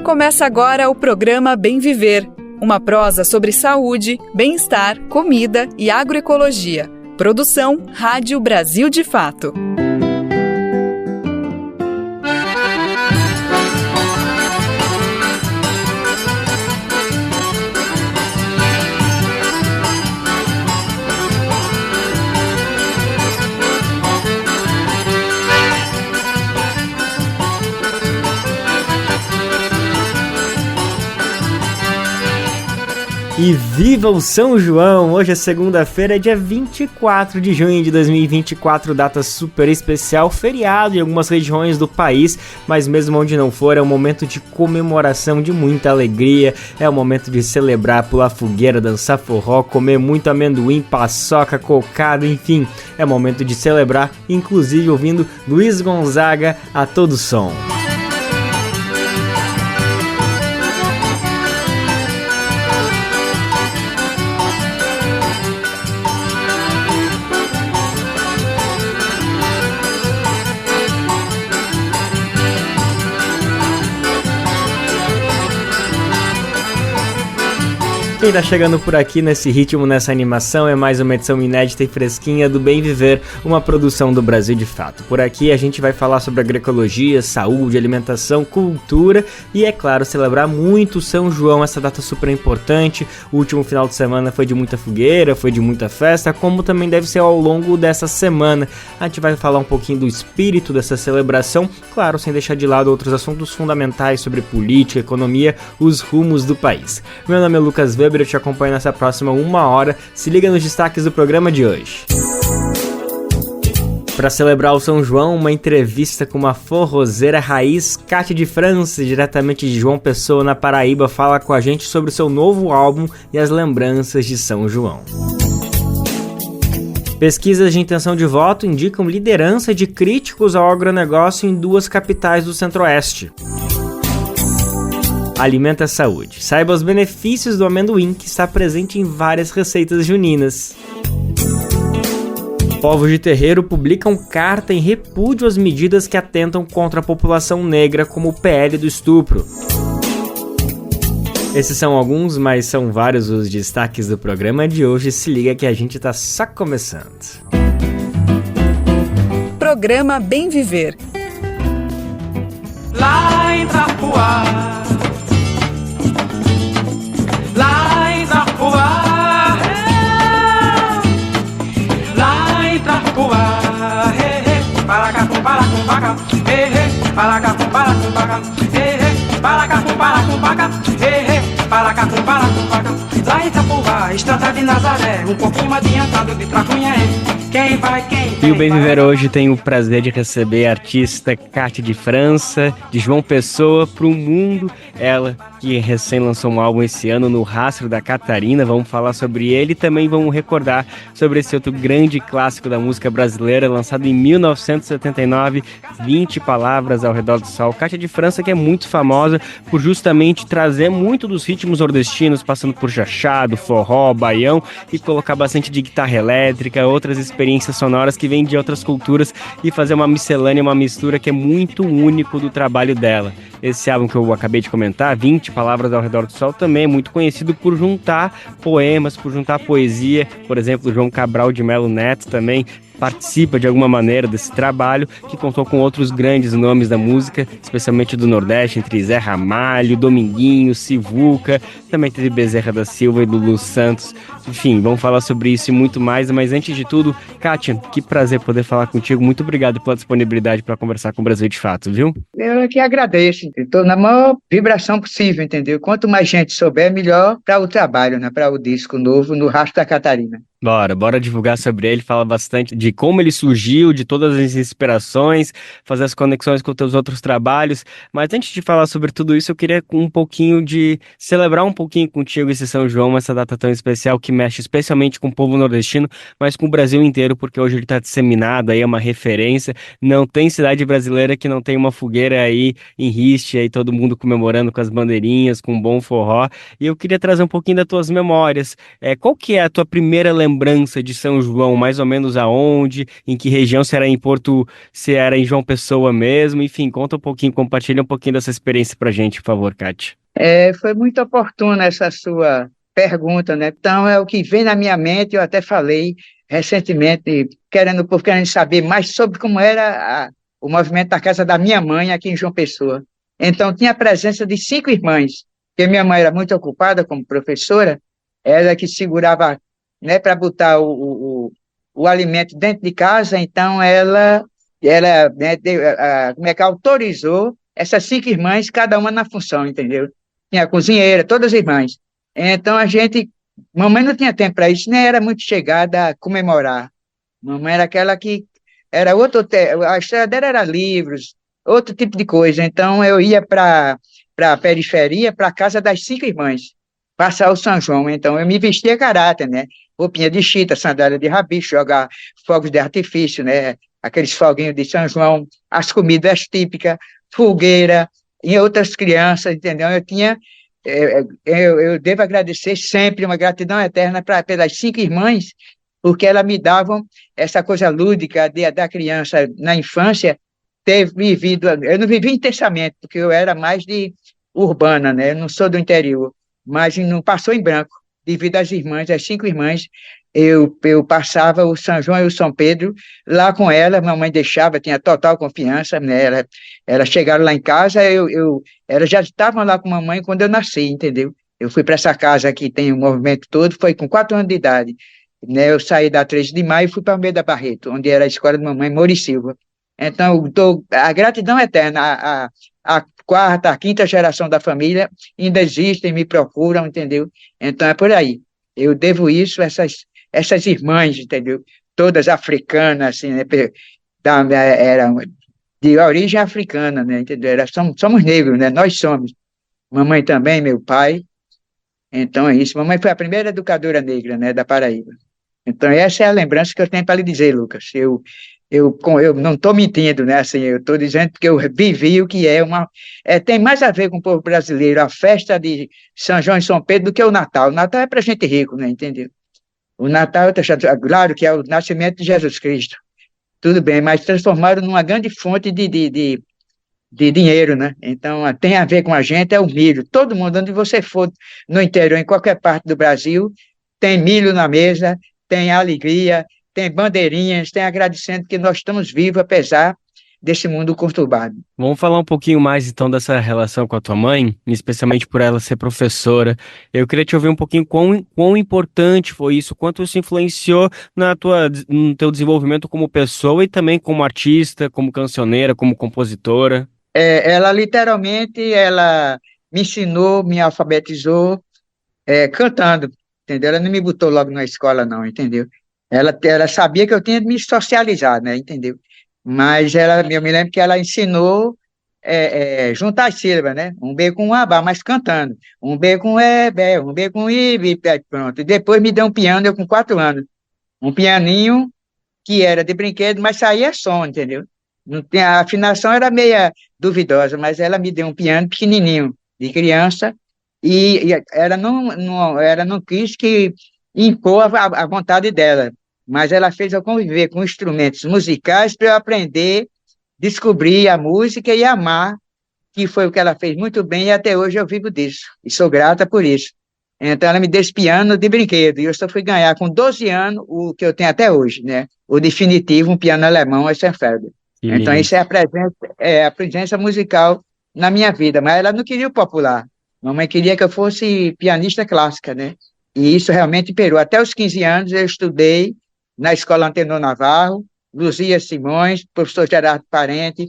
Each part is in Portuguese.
Começa agora o programa Bem Viver, uma prosa sobre saúde, bem-estar, comida e agroecologia. Produção Rádio Brasil de Fato. E viva o São João! Hoje é segunda-feira, dia 24 de junho de 2024, data super especial, feriado em algumas regiões do país, mas mesmo onde não for, é um momento de comemoração, de muita alegria, é o momento de celebrar, pular fogueira, dançar forró, comer muito amendoim, paçoca, cocada, enfim, é o momento de celebrar, inclusive ouvindo Luiz Gonzaga a todo som. Quem tá chegando por aqui nesse ritmo, nessa animação, é mais uma edição inédita e fresquinha do Bem Viver, uma produção do Brasil de Fato. Por aqui a gente vai falar sobre agroecologia, saúde, alimentação, cultura e, é claro, celebrar muito São João, essa data super importante. O último final de semana foi de muita fogueira, foi de muita festa, como também deve ser ao longo dessa semana. A gente vai falar um pouquinho do espírito dessa celebração, claro, sem deixar de lado outros assuntos fundamentais sobre política, economia, os rumos do país. Meu nome é Lucas Weber, eu te acompanho nessa próxima 1 hora. Se liga nos destaques do programa de hoje. Para celebrar o São João, uma entrevista com uma forrozeira raiz, Kátia de França, diretamente de João Pessoa, na Paraíba, fala com a gente sobre o seu novo álbum e as lembranças de São João. Pesquisas de intenção de voto indicam liderança de críticos ao agronegócio em 2 capitais do Centro-Oeste. Alimenta a saúde. Saiba os benefícios do amendoim, que está presente em várias receitas juninas. Povos de terreiro publicam carta em repúdio às medidas que atentam contra a população negra, como o PL do estupro. Esses são alguns, mas são vários os destaques do programa de hoje. Se liga que a gente tá só começando. Programa Bem Viver. Lá em Itapuá, lá em Itapuá, lá em Itapuá, paracatu, paracumbaca, paracatu, paracumbaca, paracatu, paracumbaca, paracatu, paracumbaca. Lá em Itapuá, Estrada de Nazaré, um pouquinho adiantado de Tracunhaé. Quem vai, quem E o Bem Viver hoje tem o prazer de receber a artista Kátia de França, de João Pessoa, para o mundo. Ela que recém lançou um álbum esse ano, No Rastro da Catarina. Vamos falar sobre ele e também vamos recordar sobre esse outro grande clássico da música brasileira, lançado em 1979, 20 Palavras ao Redor do Sol. Kátia de França, que é muito famosa por justamente trazer muito dos ritmos nordestinos, passando por chachado, forró, baião, e colocar bastante de guitarra elétrica, outras experiências sonoras que vêm de outras culturas e fazer uma miscelânea, uma mistura que é muito único do trabalho dela. Esse álbum que eu acabei de comentar, 20 Palavras ao Redor do Sol, também é muito conhecido por juntar poemas, por juntar poesia. Por exemplo, João Cabral de Melo Neto também participa de alguma maneira desse trabalho, que contou com outros grandes nomes da música, especialmente do Nordeste, entre Zé Ramalho, Dominguinho, Sivuca, também teve Bezerra da Silva e Lulu Santos. Enfim, vamos falar sobre isso e muito mais, mas antes de tudo, Kátia, que prazer poder falar contigo, muito obrigado pela disponibilidade para conversar com o Brasil de Fato, viu? Eu que agradeço, estou na maior vibração possível, entendeu? Quanto mais gente souber, melhor para o trabalho, né? Para o disco novo, No Rastro da Catarina. Bora divulgar sobre ele, fala bastante de como ele surgiu, de todas as inspirações, fazer as conexões com os teus outros trabalhos, mas antes de falar sobre tudo isso, eu queria um pouquinho de celebrar um pouquinho contigo esse São João, essa data tão especial que mexe especialmente com o povo nordestino, mas com o Brasil inteiro, porque hoje ele está disseminado, aí é uma referência. Não tem cidade brasileira que não tem uma fogueira aí em Riste, aí todo mundo comemorando com as bandeirinhas, com um bom forró. E eu queria trazer um pouquinho das tuas memórias. Qual que é a tua primeira lembrança de São João? Mais ou menos aonde? Em que região? Se era em João Pessoa mesmo? Enfim, conta um pouquinho, compartilha um pouquinho dessa experiência pra gente, por favor, Kátia. Foi muito oportuna essa sua pergunta, né? Então, é o que vem na minha mente, eu até falei recentemente, querendo saber mais sobre como era o movimento da casa da minha mãe aqui em João Pessoa. Então, tinha a presença de 5 irmãs, porque minha mãe era muito ocupada como professora, ela que segurava, né, para botar o alimento dentro de casa, então ela né, como é que autorizou essas 5 irmãs, cada uma na função, entendeu? Tinha a cozinheira, todas as irmãs. Então mamãe não tinha tempo para isso, nem era muito chegada a comemorar. Mamãe era aquela que era a história dela era livros, outro tipo de coisa. Então eu ia para a periferia, para a casa das 5 irmãs, passar o São João. Então eu me vestia a caráter, né? Roupinha de chita, sandália de rabicho, jogar fogos de artifício, né? Aqueles foguinhos de São João, as comidas típicas, fogueira, e outras crianças, entendeu? Eu devo agradecer sempre, uma gratidão eterna pelas 5 irmãs, porque elas me davam essa coisa lúdica da criança na infância, ter vivido, eu não vivi intensamente, porque eu era mais de urbana, né? Eu não sou do interior, mas não passou em branco, devido às irmãs, às 5 irmãs, eu passava o São João e o São Pedro lá com ela, mamãe deixava, tinha total confiança, né? Elas chegaram lá em casa, elas já estavam lá com mamãe quando eu nasci, entendeu? Eu fui para essa casa que tem o movimento todo, foi com 4 anos de idade, né? Eu saí da 13 de maio e fui para Almeida Barreto, onde era a escola de mamãe, Mori Silva. Então, a gratidão eterna, a quarta, a quinta geração da família ainda existem, me procuram, entendeu? Então, é por aí. Eu devo isso a essas irmãs, entendeu? Todas africanas, assim, né? Eram de origem africana, né? Entendeu? Somos negros, né? Nós somos. Mamãe também, meu pai. Então é isso. Mamãe foi a primeira educadora negra, né, da Paraíba. Então essa é a lembrança que eu tenho para lhe dizer, Lucas. Eu não estou mentindo, né? Assim, eu estou dizendo que eu vivi o que tem mais a ver com o povo brasileiro, a festa de São João e São Pedro, do que o Natal. O Natal é para gente rico, né? Entendeu? O Natal, claro que é o nascimento de Jesus Cristo, tudo bem, mas transformaram numa grande fonte de dinheiro, né? Então, tem a ver com a gente, é o milho. Todo mundo, onde você for no interior, em qualquer parte do Brasil, tem milho na mesa, tem alegria, tem bandeirinhas, tem agradecendo que nós estamos vivos, apesar desse mundo conturbado. Vamos falar um pouquinho mais então dessa relação com a tua mãe, especialmente por ela ser professora. Eu queria te ouvir um pouquinho quão importante foi isso, quanto isso influenciou no teu desenvolvimento como pessoa e também como artista, como cancioneira, como compositora. Ela literalmente, ela me ensinou, me alfabetizou, cantando, entendeu? Ela não me botou logo na escola, não, entendeu? Ela sabia que eu tinha de me socializar, né, entendeu? Mas eu me lembro que ela ensinou juntar as sílabas, né? Um B com um abá, mas cantando. Um B com E, B, um B com I, B, pronto. E depois me deu um piano, eu com 4 anos. Um pianinho que era de brinquedo, mas saía som, entendeu? A afinação era meia duvidosa, mas ela me deu um piano pequenininho, de criança, e ela não quis que impor a vontade dela, mas ela fez eu conviver com instrumentos musicais para eu aprender, descobrir a música e amar, que foi o que ela fez muito bem, e até hoje eu vivo disso, e sou grata por isso. Então, ela me deu esse piano de brinquedo, e eu só fui ganhar com 12 anos o que eu tenho até hoje, né? O definitivo, um piano alemão, Essenfelder. Então, isso é a presença musical na minha vida, mas ela não queria o popular. Mamãe queria que eu fosse pianista clássica, né? E isso realmente imperou. Até os 15 anos eu estudei na Escola Antenor Navarro, Luzia Simões, professor Gerardo Parente,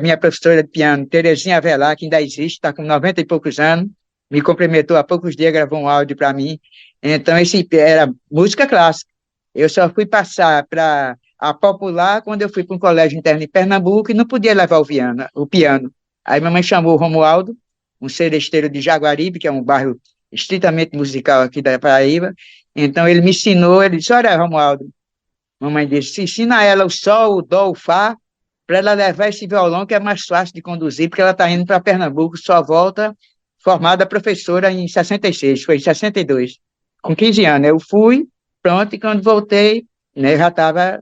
minha professora de piano, Terezinha Avelar, que ainda existe, está com 90 e poucos anos, me cumprimentou há poucos dias, gravou um áudio para mim. Então, era música clássica. Eu só fui passar para a popular quando eu fui para um colégio interno em Pernambuco e não podia levar o piano. Aí mamãe chamou o Romualdo, um seresteiro de Jaguaribe, que é um bairro estritamente musical aqui da Paraíba, Então ele me ensinou, ele disse, olha, Romualdo, mamãe disse, ensina a ela o sol, o dó, o fá, para ela levar esse violão que é mais fácil de conduzir, porque ela está indo para Pernambuco, só volta formada professora em 66, foi em 62, com 15 anos. Eu fui, pronto, e quando voltei, né, já estava,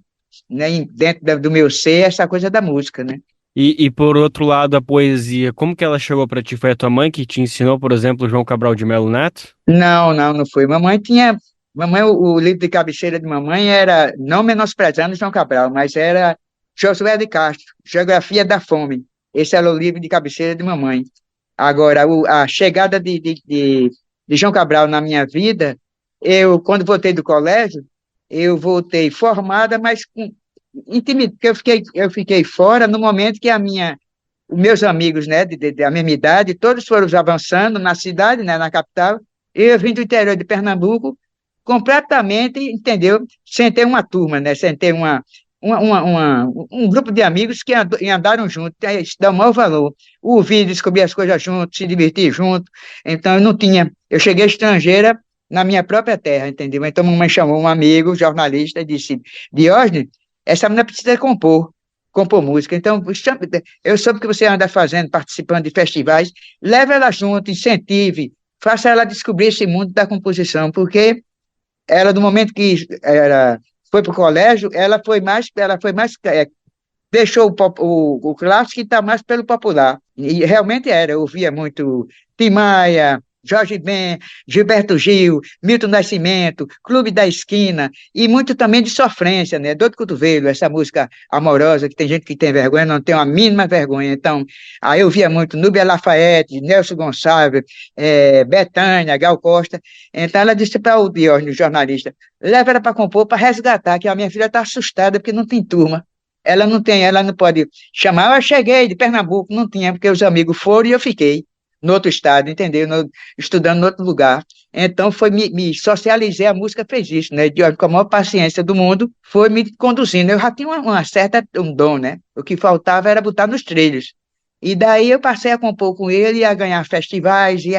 né, dentro do meu ser essa coisa da música, né? E por outro lado, a poesia, como que ela chegou para ti? Foi a tua mãe que te ensinou, por exemplo, João Cabral de Melo Neto? Não, não, não foi. O livro de cabeceira de mamãe era, não menosprezando João Cabral, mas era Josué de Castro, Geografia da Fome. Esse era o livro de cabeceira de mamãe. Agora, a chegada de João Cabral na minha vida, quando voltei do colégio, eu voltei formada, mas com intimidade, porque eu fiquei fora no momento que os meus amigos, né, da mesma idade, todos foram avançando na cidade, né, na capital, e eu vim do interior de Pernambuco, completamente, entendeu? Sem ter uma turma, né, sem ter um grupo de amigos que andaram juntos, isso dá o maior valor. Ouvir, descobrir as coisas juntos, se divertir junto. Então, eu cheguei estrangeira na minha própria terra, entendeu? Então, mamãe chamou um amigo, jornalista, e disse, Diógenes, essa menina precisa compor música. Então, eu soube que você anda fazendo, participando de festivais, leve ela junto, incentive, faça ela descobrir esse mundo da composição, porque ela, no momento que foi para o colégio, deixou o clássico e está mais pelo popular. E realmente eu ouvia muito Tim Maia, Jorge Ben, Gilberto Gil, Milton Nascimento, Clube da Esquina, e muito também de sofrência, né? Dor de Cotovelo, essa música amorosa, que tem gente que tem vergonha, não tem a mínima vergonha. Então, aí eu via muito Núbia Lafayette, Nelson Gonçalves, Bethânia, Gal Costa. Então ela disse para o Diógenes, jornalista, leva ela para compor, para resgatar, que a minha filha está assustada porque não tem turma. Ela não pode chamar, eu cheguei de Pernambuco, não tinha, porque os amigos foram e eu fiquei no outro estado, entendeu? Estudando em outro lugar. Então, me socializei, a música fez isso, né? Com a maior paciência do mundo, foi me conduzindo. Eu já tinha um dom, né? O que faltava era botar nos trilhos. E daí eu passei a compor com ele, a ganhar festivais, e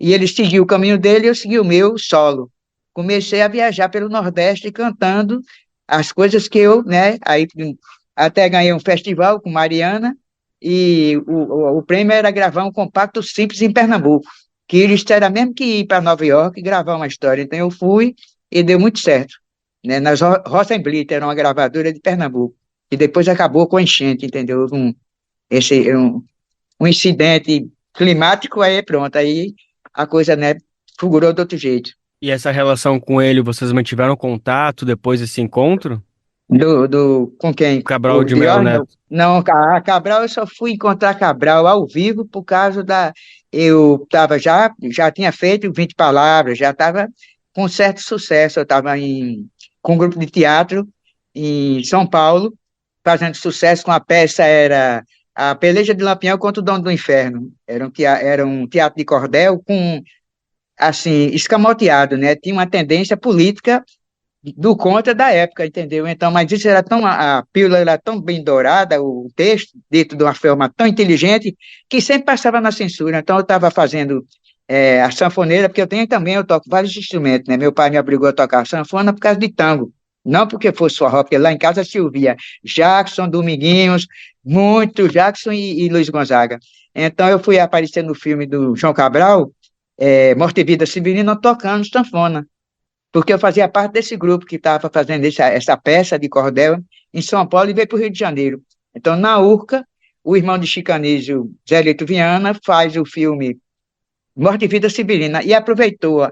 ele seguiu o caminho dele, eu segui o meu solo. Comecei a viajar pelo Nordeste cantando as coisas que né? Aí até ganhei um festival com Mariana, e o prêmio era gravar um compacto simples em Pernambuco, que eles disseram mesmo que ir para Nova York e gravar uma história. Então eu fui e deu muito certo, né? Nas Rosenblit, era uma gravadora de Pernambuco, e depois acabou com a enchente, entendeu? Houve um incidente climático, aí pronto, aí a coisa, né, figurou de outro jeito. E essa relação com ele, vocês mantiveram contato depois desse encontro? Com quem? Cabral O de Melo Diógenes? Neto. Não, a Cabral, eu só fui encontrar Cabral ao vivo por causa eu estava já tinha feito 20 palavras, já estava com certo sucesso, eu estava com um grupo de teatro em São Paulo, fazendo sucesso com a peça, era A Peleja de Lampião contra o Dono do Inferno, era um teatro de cordel com, assim, escamoteado, né, tinha uma tendência política do contra da época, entendeu? Então, mas isso a pílula era tão bem dourada, o texto, dito de uma forma tão inteligente, que sempre passava na censura. Então, eu estava fazendo a sanfoneira, porque eu toco vários instrumentos, né? Meu pai me obrigou a tocar sanfona por causa de tango, não porque fosse forró, porque lá em casa se ouvia Jackson, Dominguinhos, muito Jackson e Luiz Gonzaga. Então, eu fui aparecer no filme do João Cabral, Morte e Vida Severina, tocando sanfona, porque eu fazia parte desse grupo que estava fazendo essa peça de cordel em São Paulo e veio para o Rio de Janeiro. Então, na URCA, o irmão de Chicanísio, Zé Lito Viana, faz o filme Morte e Vida Sibirina e aproveitou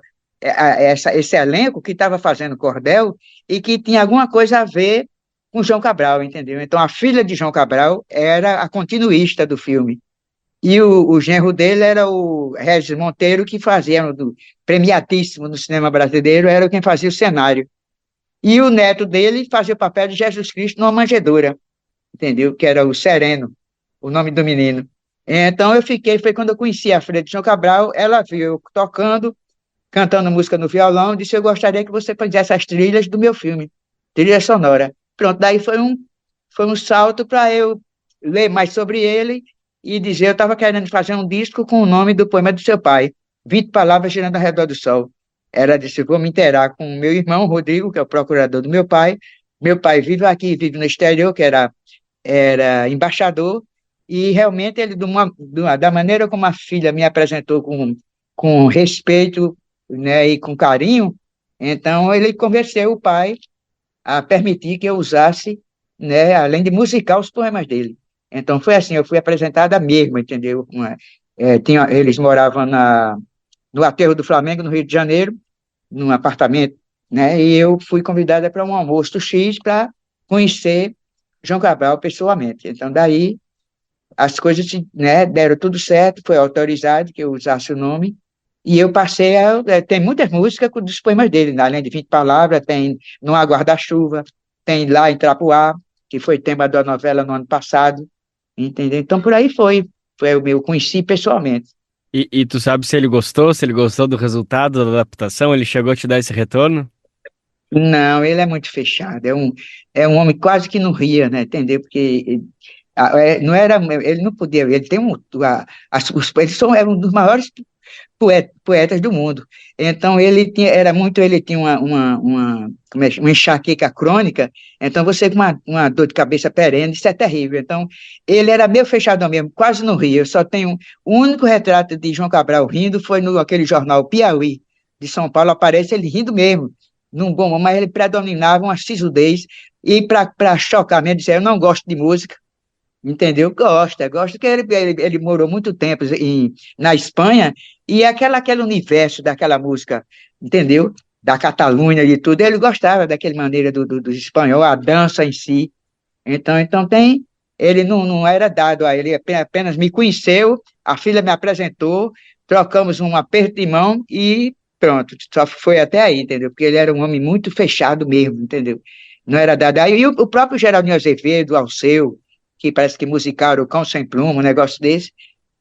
esse elenco que estava fazendo cordel e que tinha alguma coisa a ver com João Cabral, entendeu? Então, a filha de João Cabral era a continuista do filme. E o genro dele era o Regis Monteiro, que fazia, premiadíssimo no cinema brasileiro, era quem fazia o cenário. E o neto dele fazia o papel de Jesus Cristo numa manjedoura, entendeu? Que era o Sereno, o nome do menino. Então foi quando eu conheci a filha de João Cabral, ela viu eu tocando, cantando música no violão, disse, eu gostaria que você fizesse as trilhas do meu filme, trilha sonora. Pronto, daí foi um salto para eu ler mais sobre ele, e dizer, eu estava querendo fazer um disco com o nome do poema do seu pai, 20 palavras girando ao redor do sol. ela disse, vou me inteirar com o meu irmão, Rodrigo, que é o procurador do meu pai vive aqui, vive no exterior, que era embaixador, e realmente ele, da maneira como a filha me apresentou com respeito, né, e com carinho, então ele convenceu o pai a permitir que eu usasse, né, além de musicar os poemas dele. Então foi assim, eu fui apresentada mesmo, entendeu? Eles moravam no Aterro do Flamengo, no Rio de Janeiro, num apartamento, né? E eu fui convidada para um almoço X para conhecer João Cabral pessoalmente. Então daí as coisas, né, deram tudo certo, foi autorizado que eu usasse o nome, e eu passei tem muitas músicas dos poemas dele, né? Além de 20 palavras, tem No Guarda-Chuva, tem Lá em Trapuá, que foi tema da novela no ano passado, entendeu? Então por aí foi o meu, conheci pessoalmente. E tu sabe se ele gostou do resultado da adaptação, ele chegou a te dar esse retorno? Não, ele é muito fechado, é um homem quase que não ria, né, entendeu? Porque não era, ele não podia, ele tem eles é um dos maiores poetas do mundo. Então ele tinha uma enxaqueca crônica, então você com uma dor de cabeça perene, isso é terrível. Então ele era meio fechadão mesmo, quase não ria. Eu só tenho o único retrato de João Cabral rindo foi no aquele jornal Piauí de São Paulo, aparece ele rindo mesmo, num bom momento, mas ele predominava uma sisudez e para chocar mesmo, disse, eu não gosto de música. Entendeu? Gosta, que ele morou muito tempo na Espanha, e aquele universo daquela música, entendeu? Da Catalunha e tudo, ele gostava daquela maneira do espanhol, a dança em si. Então ele não era dado a ele, apenas me conheceu, a filha me apresentou, trocamos um aperto de mão e pronto, só foi até aí, entendeu? Porque ele era um homem muito fechado mesmo, entendeu? Não era dado. Aí e o próprio Geraldinho Azevedo, Alceu, que parece que musicaram o Cão Sem Pluma, um negócio desse,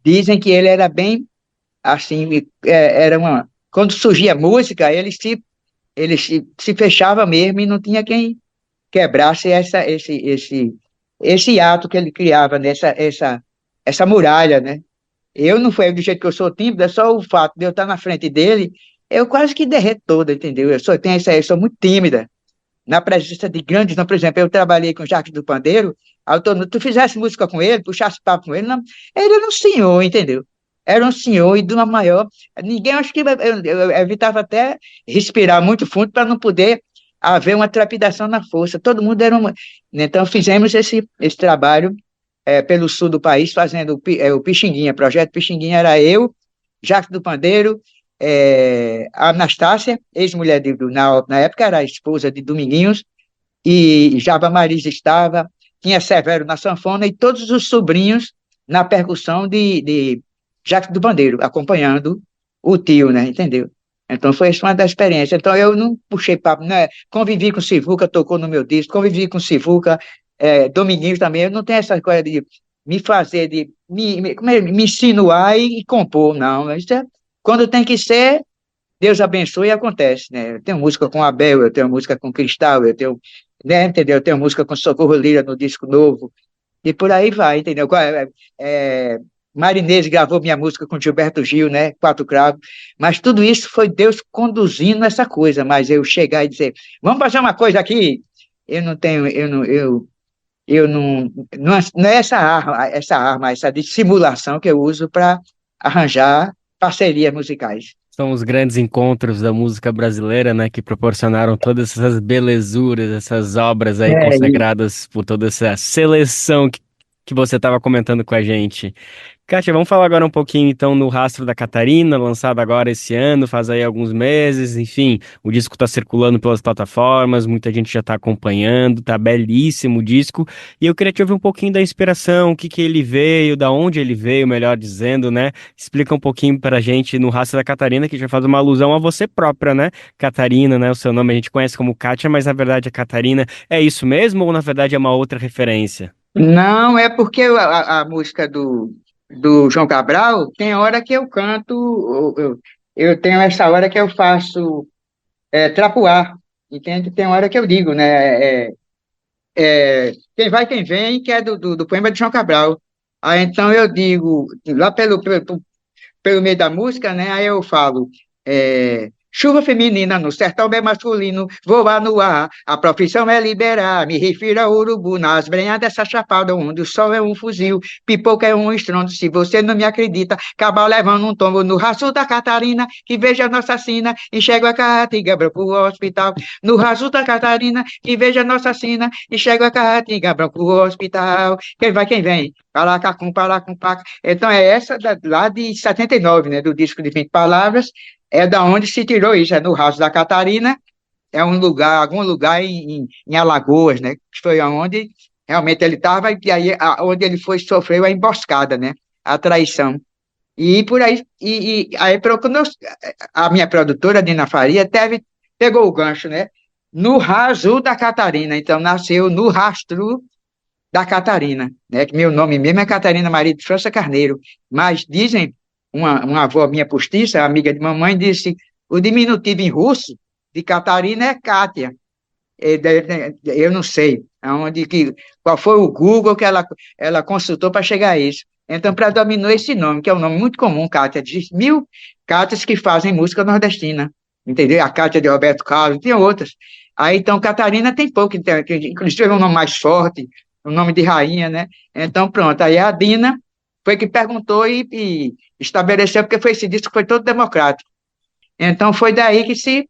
dizem que ele era bem, assim, quando surgia música, ele se fechava mesmo e não tinha quem quebrasse esse ato que ele criava, essa muralha, né? Eu não foi do jeito que eu sou tímida, só o fato de eu estar na frente dele, eu quase que derreto toda, entendeu? Eu sou muito tímida na presença de grandes, não, por exemplo, eu trabalhei com o Jacques do Pandeiro, tu fizesse música com ele, puxasse papo com ele, não, ele era um senhor, entendeu? Era um senhor e de uma maior. Ninguém, acho que eu evitava até respirar muito fundo para não poder haver uma trepidação na força. Todo mundo era uma. Então, fizemos esse trabalho pelo sul do país, fazendo o Pixinguinha, projeto Pixinguinha, era eu, Jacques do Pandeiro, a Anastácia, ex-mulher na época era a esposa de Dominguinhos, e Java Marisa estava, tinha Severo na sanfona e todos os sobrinhos na percussão de Jacques do Pandeiro, acompanhando o tio, né, entendeu? Então foi isso uma das experiências. Então eu não puxei papo, né? Convivi com Sivuca, tocou no meu disco, convivi com Sivuca, Dominguinhos também, eu não tenho essa coisa de me fazer, de me insinuar e compor, não. Isso quando tem que ser, Deus abençoe e acontece, né? Eu tenho música com Abel, eu tenho música com Cristal, eu tenho, né, entendeu? Eu tenho música com Socorro Lira no disco novo, e por aí vai, entendeu? Marinês gravou minha música com Gilberto Gil, né? Quatro Cravos, mas tudo isso foi Deus conduzindo essa coisa, mas eu chegar e dizer, vamos fazer uma coisa aqui, eu não tenho, não é essa dissimulação que eu uso para arranjar parcerias musicais. São os grandes encontros da música brasileira, né, que proporcionaram todas essas belezuras, essas obras aí É, consagradas por toda essa seleção que você estava comentando com a gente. Kátia, vamos falar agora um pouquinho então no Rastro da Catarina, lançado agora esse ano, faz aí alguns meses, enfim, o disco está circulando pelas plataformas, muita gente já está acompanhando, tá belíssimo o disco, e eu queria te ouvir um pouquinho da inspiração, o que que ele veio, da onde ele veio, melhor dizendo, né? Explica um pouquinho pra gente no Rastro da Catarina, que já faz uma alusão a você própria, né? Catarina, né? O seu nome a gente conhece como Kátia, mas na verdade é Catarina. É isso mesmo ou na verdade é uma outra referência? não, é porque a música do João Cabral tem hora que eu canto, eu tenho essa hora que eu faço trapuar, entende? Tem hora que eu digo, né? Quem vai, quem vem, que é do poema de João Cabral. Aí então eu digo, lá pelo meio da música, né? Aí eu falo, Chuva feminina no sertão bem masculino, voa no ar, a profissão é liberar. Me refiro ao urubu nas brenhas dessa chapada, onde o sol é um fuzil, pipoca é um estrondo. Se você não me acredita, cabal levando um tombo no rastro da Catarina, que veja Nossa Sina, enxerga a carratiga pro hospital. No rastro da Catarina, que veja Nossa Sina, enxerga a carratiga pro hospital. Quem vai, quem vem? Paracacum, paracum, paca. Então é essa lá de 79, né, do disco de 20 palavras. É da onde se tirou isso, é no Rastro da Catarina, é um lugar, algum lugar em Alagoas, né? Que foi onde realmente ele estava, e aí onde ele foi, sofreu a emboscada, né? A traição. E por aí, aí a minha produtora, Dina Faria, pegou o gancho, né? No Rastro da Catarina, então nasceu no Rastro da Catarina, né? Que meu nome mesmo é Catarina Maria de França Carneiro, mas dizem, uma avó minha postiça, amiga de mamãe, disse, o diminutivo em russo de Catarina é Kátia. Eu não sei qual foi o Google que ela consultou para chegar a isso. Então, predominou esse nome, que é um nome muito comum, Kátia. Diz 1000 Cátias que fazem música nordestina, entendeu? A Kátia de Roberto Carlos, tem outras. Aí, então, Catarina tem pouco, inclusive é um nome mais forte, um nome de rainha, né? Então, pronto, aí a Dina foi que perguntou e estabeleceu, porque foi esse disco que foi todo democrático. Então, foi daí que se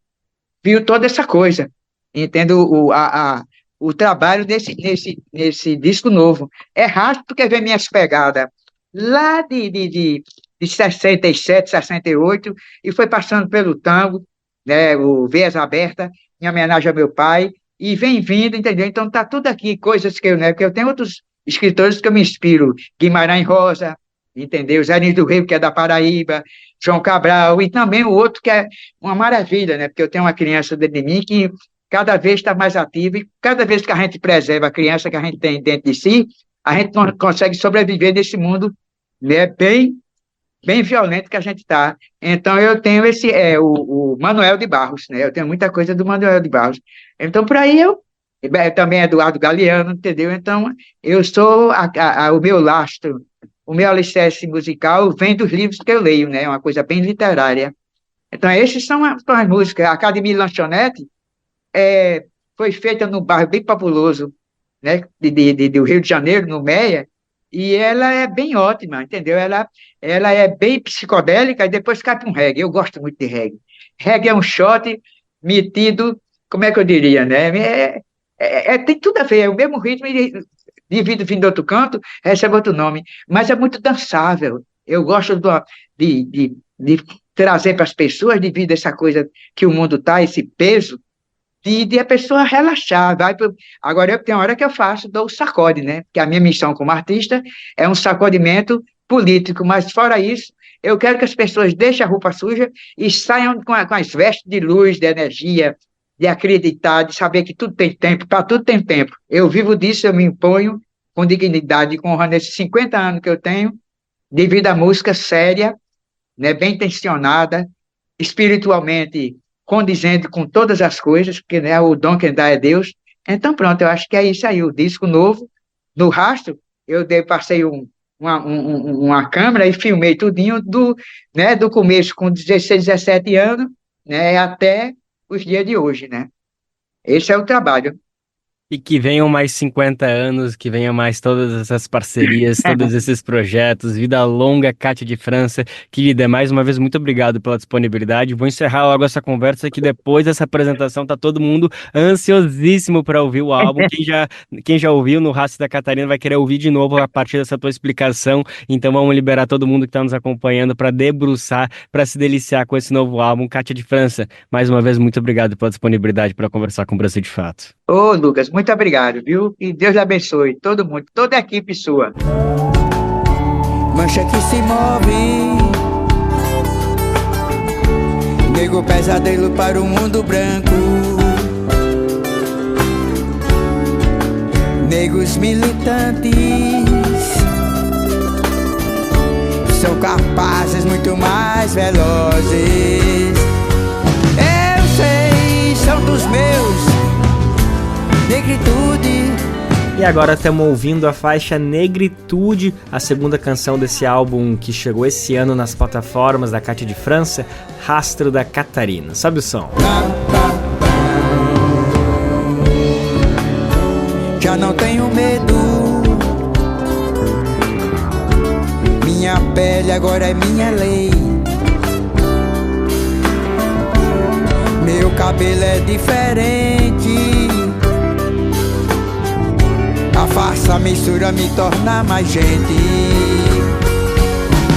viu toda essa coisa, entende? O trabalho nesse disco novo. É rastro porque vem minhas pegadas lá de 67, 68, e foi passando pelo tango, né, o Veias Abertas, em homenagem ao meu pai, e vem vindo, entendeu? Então, tá tudo aqui, coisas que porque eu tenho outros escritores que eu me inspiro, Guimarães Rosa, entendeu? Zé Nino do Rio, que é da Paraíba, João Cabral, e também o outro que é uma maravilha, né? Porque eu tenho uma criança dentro de mim que cada vez está mais ativa, e cada vez que a gente preserva a criança que a gente tem dentro de si, a gente não consegue sobreviver nesse mundo, né, bem violento que a gente está. Então, eu tenho o Manuel de Barros, né? Eu tenho muita coisa do Manuel de Barros. Então, por aí também Eduardo Galeano, entendeu? Então, eu sou o meu lastro, o meu alicerce musical vem dos livros que eu leio, né? É uma coisa bem literária. Então, esses são as músicas. A Academia Lanchonete foi feita num bairro bem populoso, né? Do Rio de Janeiro, no Meia, e ela é bem ótima, entendeu? Ela é bem psicodélica e depois cai para um reggae. Eu gosto muito de reggae. Reggae é um shot metido, como é que eu diria, né? Tem tudo a ver, é o mesmo ritmo, devido vindo de outro canto, recebe outro nome, mas é muito dançável. Eu gosto de trazer para as pessoas, devido a essa coisa que o mundo está, esse peso, de a pessoa relaxar. Agora, tem hora que eu dou o sacode, né? Porque a minha missão como artista é um sacodimento político, mas fora isso, eu quero que as pessoas deixem a roupa suja e saiam com as vestes de luz, de energia, de acreditar, de saber que tudo tem tempo, para tudo tem tempo. Eu vivo disso, eu me imponho com dignidade, com honra nesses 50 anos que eu tenho, devido à música séria, né, bem intencionada, espiritualmente condizente com todas as coisas, porque, né, o dom quem dá é Deus. Então, pronto, eu acho que é isso aí, o disco novo. No Rastro, passei uma câmera e filmei tudinho do começo, com 16, 17 anos, né, até os dias de hoje, né? Esse é o trabalho. E que venham mais 50 anos, que venham mais todas essas parcerias, todos esses projetos. Vida longa, Kátia de França. Querida, mais uma vez, muito obrigado pela disponibilidade. Vou encerrar logo essa conversa, que depois dessa apresentação tá todo mundo ansiosíssimo para ouvir o álbum. Quem já ouviu no Rastro da Catarina vai querer ouvir de novo a partir dessa tua explicação. Então vamos liberar todo mundo que está nos acompanhando para debruçar, para se deliciar com esse novo álbum, Kátia de França. Mais uma vez, muito obrigado pela disponibilidade para conversar com o Brasil de Fato. Ô, Lucas, muito obrigado, viu? E Deus abençoe todo mundo, toda a equipe sua. Mancha que se move, nego pesadelo para o mundo branco, negros militantes são capazes muito mais velozes. Eu sei, são dos meus, negritude E agora estamos ouvindo a faixa Negritude, a segunda canção desse álbum que chegou esse ano nas plataformas da Cátia de França, Rastro da Catarina. Sobe o som. Já não tenho medo, minha pele agora é minha lei. Meu cabelo é diferente, a farsa mistura me torna mais gente.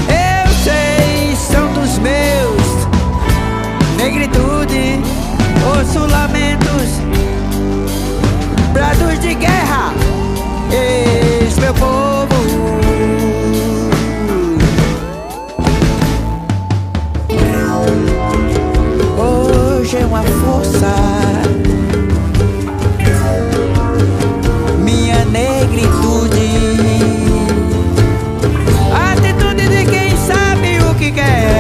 Eu sei, são dos meus, negritude, ouço lamentos, brados de guerra, eis meu povo. Hoje é uma força, minha negritude, atitude de quem sabe o que quer.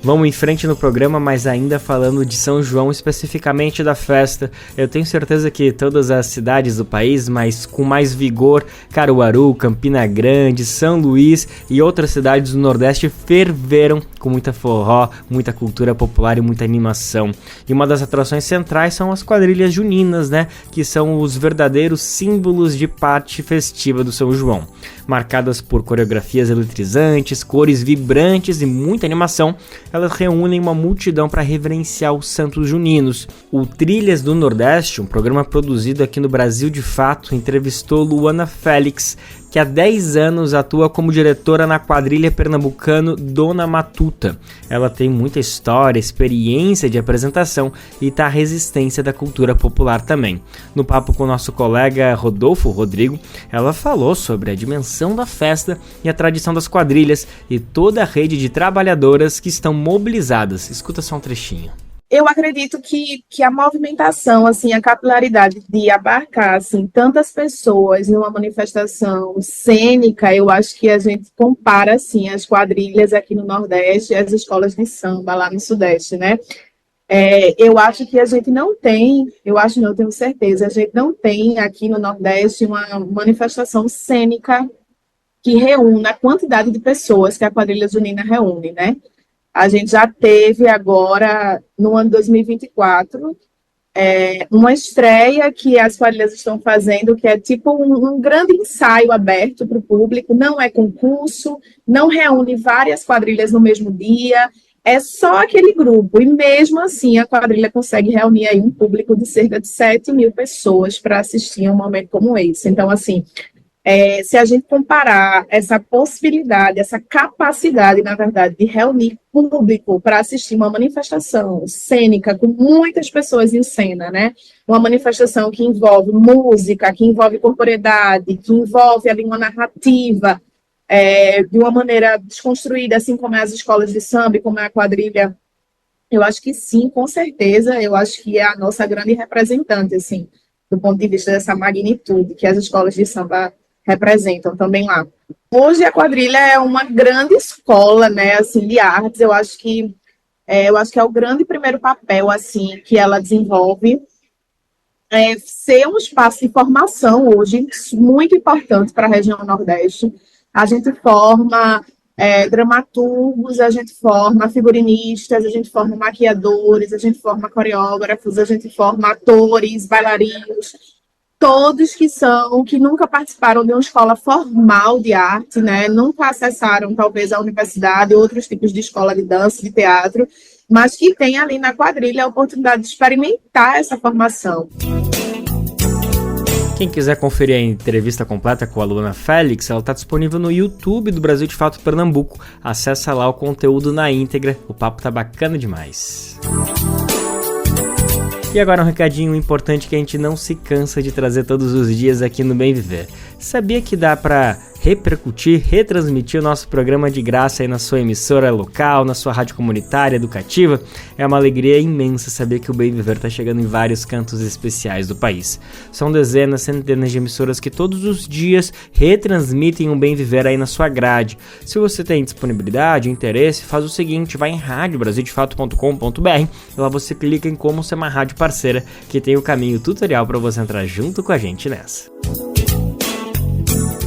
Vamos em frente no programa, mas ainda falando de São João, especificamente da festa. Eu tenho certeza que todas as cidades do país, mas com mais vigor, Caruaru, Campina Grande, São Luís e outras cidades do Nordeste ferveram com muita forró, muita cultura popular e muita animação. E uma das atrações centrais são as quadrilhas juninas, né? Que são os verdadeiros símbolos de parte festiva do São João. Marcadas por coreografias eletrizantes, cores vibrantes e muita animação, elas reúnem uma multidão para reverenciar os santos juninos. O Trilhas do Nordeste, um programa produzido aqui no Brasil de Fato, entrevistou Luana Félix, que há 10 anos atua como diretora na quadrilha pernambucano Dona Matuta. Ela tem muita história, experiência de apresentação e tá à resistência da cultura popular também. No papo com o nosso colega Rodrigo, ela falou sobre a dimensão da festa e a tradição das quadrilhas e toda a rede de trabalhadoras que estão mobilizadas. Escuta só um trechinho. Eu acredito que a movimentação, assim, a capilaridade de abarcar assim, tantas pessoas numa manifestação cênica, eu acho que a gente compara assim, as quadrilhas aqui no Nordeste e as escolas de samba lá no Sudeste, né? Eu acho que a gente não tem, eu tenho certeza, a gente não tem aqui no Nordeste uma manifestação cênica que reúna a quantidade de pessoas que a quadrilha junina reúne, né? A gente já teve agora, no ano 2024, uma estreia que as quadrilhas estão fazendo, que é tipo um grande ensaio aberto para o público, não é concurso, não reúne várias quadrilhas no mesmo dia, é só aquele grupo, e mesmo assim a quadrilha consegue reunir aí um público de cerca de 7.000 pessoas para assistir a um momento como esse. Então, assim, se a gente comparar essa possibilidade, essa capacidade, na verdade, de reunir público para assistir uma manifestação cênica com muitas pessoas em cena, né? Uma manifestação que envolve música, que envolve corporeidade, que envolve ali uma narrativa de uma maneira desconstruída, assim como é as escolas de samba, como é a quadrilha. Eu acho que sim, com certeza. Eu acho que é a nossa grande representante, assim, do ponto de vista dessa magnitude que as escolas de samba representam também lá. Hoje a quadrilha é uma grande escola, né, assim, de artes. Eu acho que é o grande primeiro papel, assim, que ela desenvolve, ser um espaço de formação hoje muito importante para a região Nordeste. A gente forma dramaturgos, a gente forma figurinistas, a gente forma maquiadores, a gente forma coreógrafos, a gente forma atores, bailarinos, todos que nunca participaram de uma escola formal de arte, né? Nunca acessaram, talvez, a universidade, outros tipos de escola de dança, de teatro, mas que tem ali na quadrilha a oportunidade de experimentar essa formação. Quem quiser conferir a entrevista completa com a Luana Félix, ela está disponível no YouTube do Brasil de Fato Pernambuco. Acessa lá o conteúdo na íntegra, o papo tá bacana demais. E agora um recadinho importante que a gente não se cansa de trazer todos os dias aqui no Bem Viver. Sabia que dá para repercutir, retransmitir o nosso programa de graça aí na sua emissora local, na sua rádio comunitária, educativa. É uma alegria imensa saber que o Bem Viver está chegando em vários cantos especiais do país. São dezenas, centenas de emissoras que todos os dias retransmitem o Bem Viver aí na sua grade. Se você tem disponibilidade, interesse, faz o seguinte, vai em radiobrasildefato.com.br, lá você clica em como ser uma rádio parceira, que tem o caminho tutorial para você entrar junto com a gente nessa.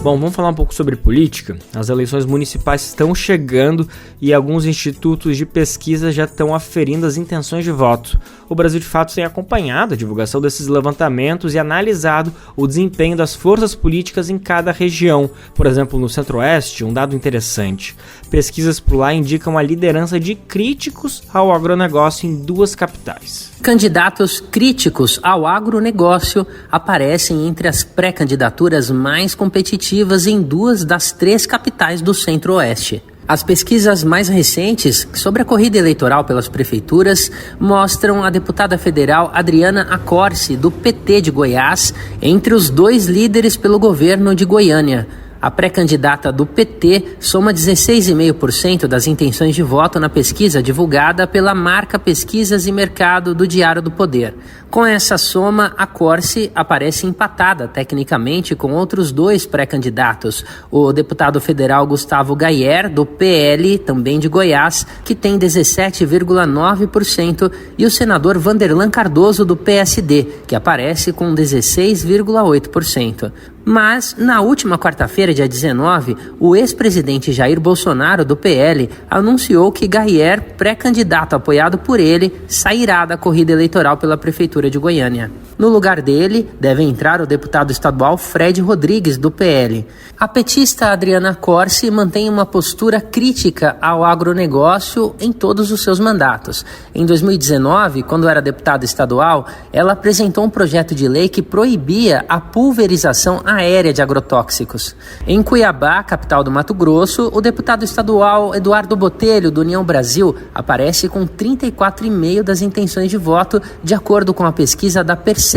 Bom, vamos falar um pouco sobre política. As eleições municipais estão chegando e alguns institutos de pesquisa já estão aferindo as intenções de voto. O Brasil de Fato tem acompanhado a divulgação desses levantamentos e analisado o desempenho das forças políticas em cada região. Por exemplo, no Centro-Oeste, um dado interessante. Pesquisas por lá indicam a liderança de críticos ao agronegócio em 2 capitais. Candidatos críticos ao agronegócio aparecem entre as pré-candidaturas mais competitivas em 2 das 3 capitais do Centro-Oeste. As pesquisas mais recentes sobre a corrida eleitoral pelas prefeituras mostram a deputada federal Adriana Accorsi, do PT de Goiás, entre os 2 líderes pelo governo de Goiânia. A pré-candidata do PT soma 16,5% das intenções de voto na pesquisa divulgada pela marca Pesquisas e Mercado do Diário do Poder. Com essa soma, a Accorsi aparece empatada tecnicamente com outros 2 pré-candidatos. O deputado federal Gustavo Gayer, do PL, também de Goiás, que tem 17,9%, e o senador Vanderlan Cardoso, do PSD, que aparece com 16,8%. Mas, na última quarta-feira, dia 19, o ex-presidente Jair Bolsonaro, do PL, anunciou que Gayer, pré-candidato apoiado por ele, sairá da corrida eleitoral pela Prefeitura de Goiânia. No lugar dele, deve entrar o deputado estadual Fred Rodrigues, do PL. A petista Adriana Accorsi mantém uma postura crítica ao agronegócio em todos os seus mandatos. Em 2019, quando era deputada estadual, ela apresentou um projeto de lei que proibia a pulverização aérea de agrotóxicos. Em Cuiabá, capital do Mato Grosso, o deputado estadual Eduardo Botelho, do União Brasil, aparece com 34,5% das intenções de voto, de acordo com a pesquisa da Percent,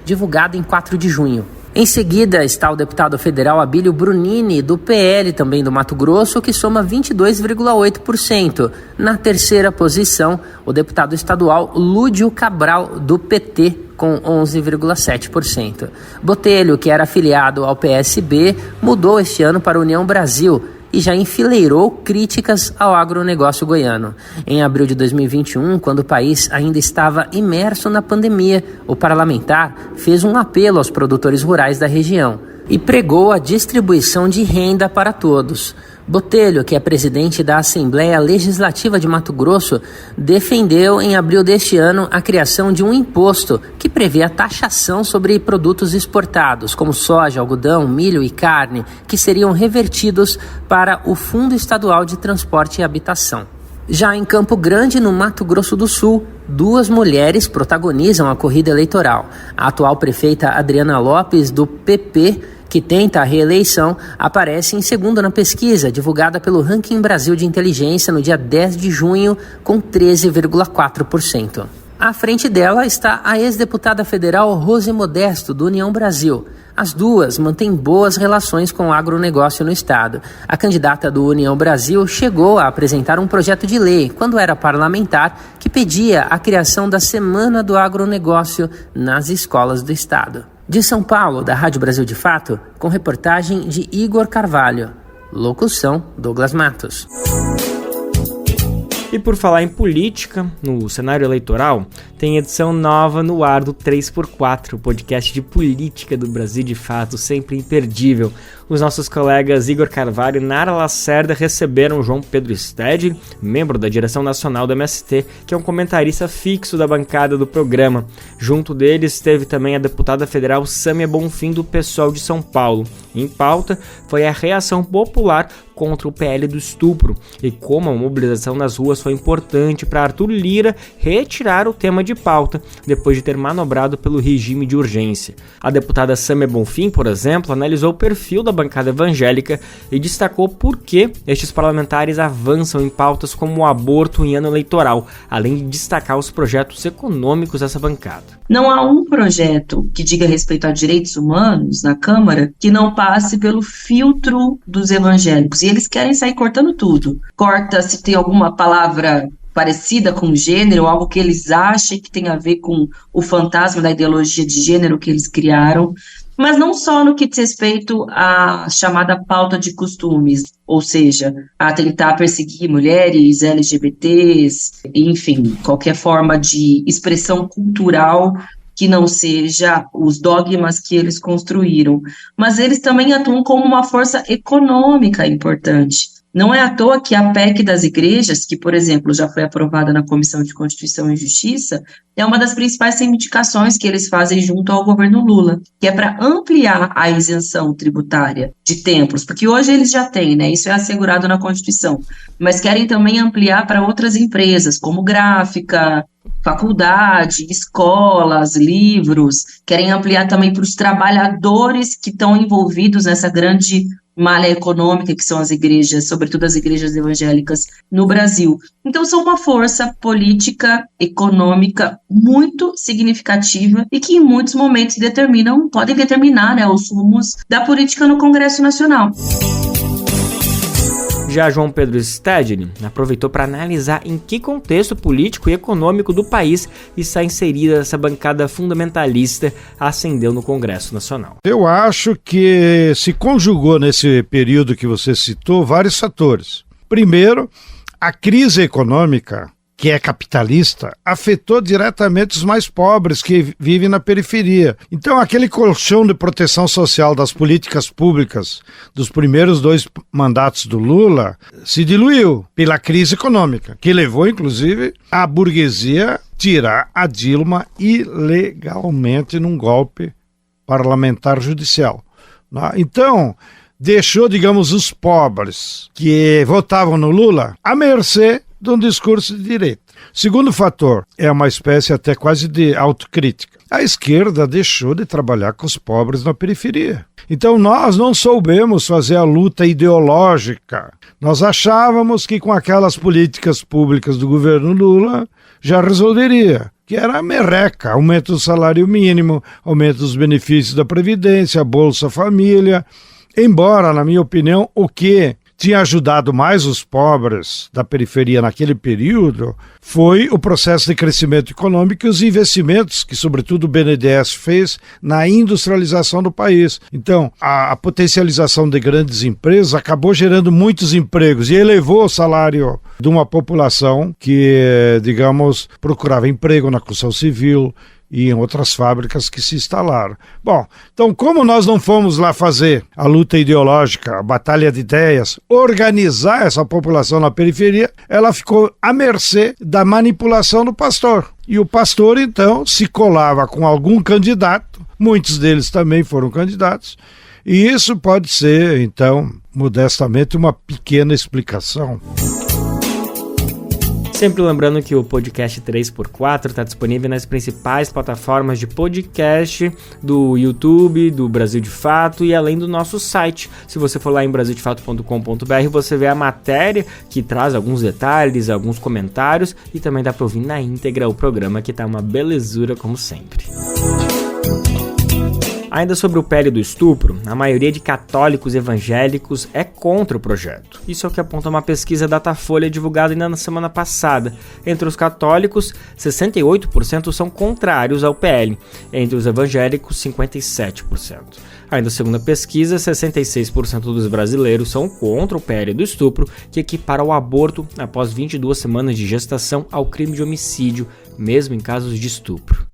divulgada em 4 de junho. Em seguida está o deputado federal Abílio Brunini, do PL, também do Mato Grosso, que soma 22,8%. Na terceira posição, o deputado estadual Lúdio Cabral, do PT, com 11,7%. Botelho, que era afiliado ao PSB, mudou este ano para a União Brasil e já enfileirou críticas ao agronegócio goiano. Em abril de 2021, quando o país ainda estava imerso na pandemia, o parlamentar fez um apelo aos produtores rurais da região e pregou a distribuição de renda para todos. Botelho, que é presidente da Assembleia Legislativa de Mato Grosso, defendeu em abril deste ano a criação de um imposto que prevê a taxação sobre produtos exportados, como soja, algodão, milho e carne, que seriam revertidos para o Fundo Estadual de Transporte e Habitação. Já em Campo Grande, no Mato Grosso do Sul, 2 mulheres protagonizam a corrida eleitoral. A atual prefeita Adriana Lopes, do PP, que tenta a reeleição, aparece em segundo na pesquisa, divulgada pelo Ranking Brasil de Inteligência no dia 10 de junho, com 13,4%. À frente dela está a ex-deputada federal Rose Modesto, do União Brasil. As duas mantêm boas relações com o agronegócio no estado. A candidata do União Brasil chegou a apresentar um projeto de lei, quando era parlamentar, que pedia a criação da Semana do Agronegócio nas escolas do estado. De São Paulo, da Rádio Brasil de Fato, com reportagem de Igor Carvalho. Locução, Douglas Matos. E por falar em política, no cenário eleitoral, tem edição nova no ar do 3x4, o podcast de política do Brasil de Fato, sempre imperdível. Os nossos colegas Igor Carvalho e Nara Lacerda receberam João Pedro Stedley, membro da direção nacional do MST, que é um comentarista fixo da bancada do programa. Junto deles esteve também a deputada federal Sâmia Bonfim, do PSOL de São Paulo. Em pauta foi a reação popular contra o PL do estupro e como a mobilização nas ruas foi importante para Arthur Lira retirar o tema de pauta depois de ter manobrado pelo regime de urgência. A deputada Sâmia Bonfim, por exemplo, analisou o perfil da bancada evangélica e destacou por que estes parlamentares avançam em pautas como o aborto em ano eleitoral, além de destacar os projetos econômicos dessa bancada. Não há um projeto que diga respeito a direitos humanos na Câmara que não passe pelo filtro dos evangélicos. E eles querem sair cortando tudo. Corta se tem alguma palavra parecida com gênero, algo que eles achem que tem a ver com o fantasma da ideologia de gênero que eles criaram, mas não só no que diz respeito à chamada pauta de costumes, ou seja, a tentar perseguir mulheres, LGBTs, enfim, qualquer forma de expressão cultural que não seja os dogmas que eles construíram, mas eles também atuam como uma força econômica importante. Não é à toa que a PEC das igrejas, que, por exemplo, já foi aprovada na Comissão de Constituição e Justiça, é uma das principais reivindicações que eles fazem junto ao governo Lula, que é para ampliar a isenção tributária de templos, porque hoje eles já têm, né? Isso é assegurado na Constituição, mas querem também ampliar para outras empresas, como gráfica, faculdade, escolas, livros, querem ampliar também para os trabalhadores que estão envolvidos nessa grande malha econômica, que são as igrejas, sobretudo as igrejas evangélicas no Brasil. Então, são uma força política, econômica muito significativa e que em muitos momentos podem determinar, né, os rumos da política no Congresso Nacional. Já João Pedro Stedley aproveitou para analisar em que contexto político e econômico do país está inserida essa bancada fundamentalista ascendeu no Congresso Nacional. Eu acho que se conjugou nesse período que você citou vários fatores. Primeiro, a crise econômica, que é capitalista, afetou diretamente os mais pobres que vivem na periferia. Então, aquele colchão de proteção social das políticas públicas dos primeiros 2 mandatos do Lula se diluiu pela crise econômica, que levou, inclusive, a burguesia tirar a Dilma ilegalmente num golpe parlamentar judicial. Então, deixou, digamos, os pobres que votavam no Lula à mercê de um discurso de direita. Segundo fator, é uma espécie até quase de autocrítica. A esquerda deixou de trabalhar com os pobres na periferia. Então nós não soubemos fazer a luta ideológica. Nós achávamos que com aquelas políticas públicas do governo Lula já resolveria, que era a merreca, aumento do salário mínimo, aumento dos benefícios da Previdência, Bolsa Família. Embora, na minha opinião, o que tinha ajudado mais os pobres da periferia naquele período foi o processo de crescimento econômico e os investimentos que, sobretudo, o BNDES fez na industrialização do país. Então, a potencialização de grandes empresas acabou gerando muitos empregos e elevou o salário de uma população que, digamos, procurava emprego na construção civil e em outras fábricas que se instalaram. Bom, então como nós não fomos lá fazer a luta ideológica, a batalha de ideias, organizar essa população na periferia, ela ficou à mercê da manipulação do pastor. E o pastor, então, se colava com algum candidato, muitos deles também foram candidatos, e isso pode ser, então, modestamente, uma pequena explicação. Sempre lembrando que o podcast 3x4 está disponível nas principais plataformas de podcast do YouTube, do Brasil de Fato e além do nosso site. Se você for lá em brasildefato.com.br, você vê a matéria que traz alguns detalhes, alguns comentários e também dá para ouvir na íntegra o programa que tá uma belezura como sempre. Ainda sobre o PL do estupro, a maioria de católicos evangélicos é contra o projeto. Isso é o que aponta uma pesquisa Datafolha divulgada ainda na semana passada. Entre os católicos, 68% são contrários ao PL. Entre os evangélicos, 57%. Ainda segundo a pesquisa, 66% dos brasileiros são contra o PL do estupro, que equipara o aborto após 22 semanas de gestação ao crime de homicídio, mesmo em casos de estupro.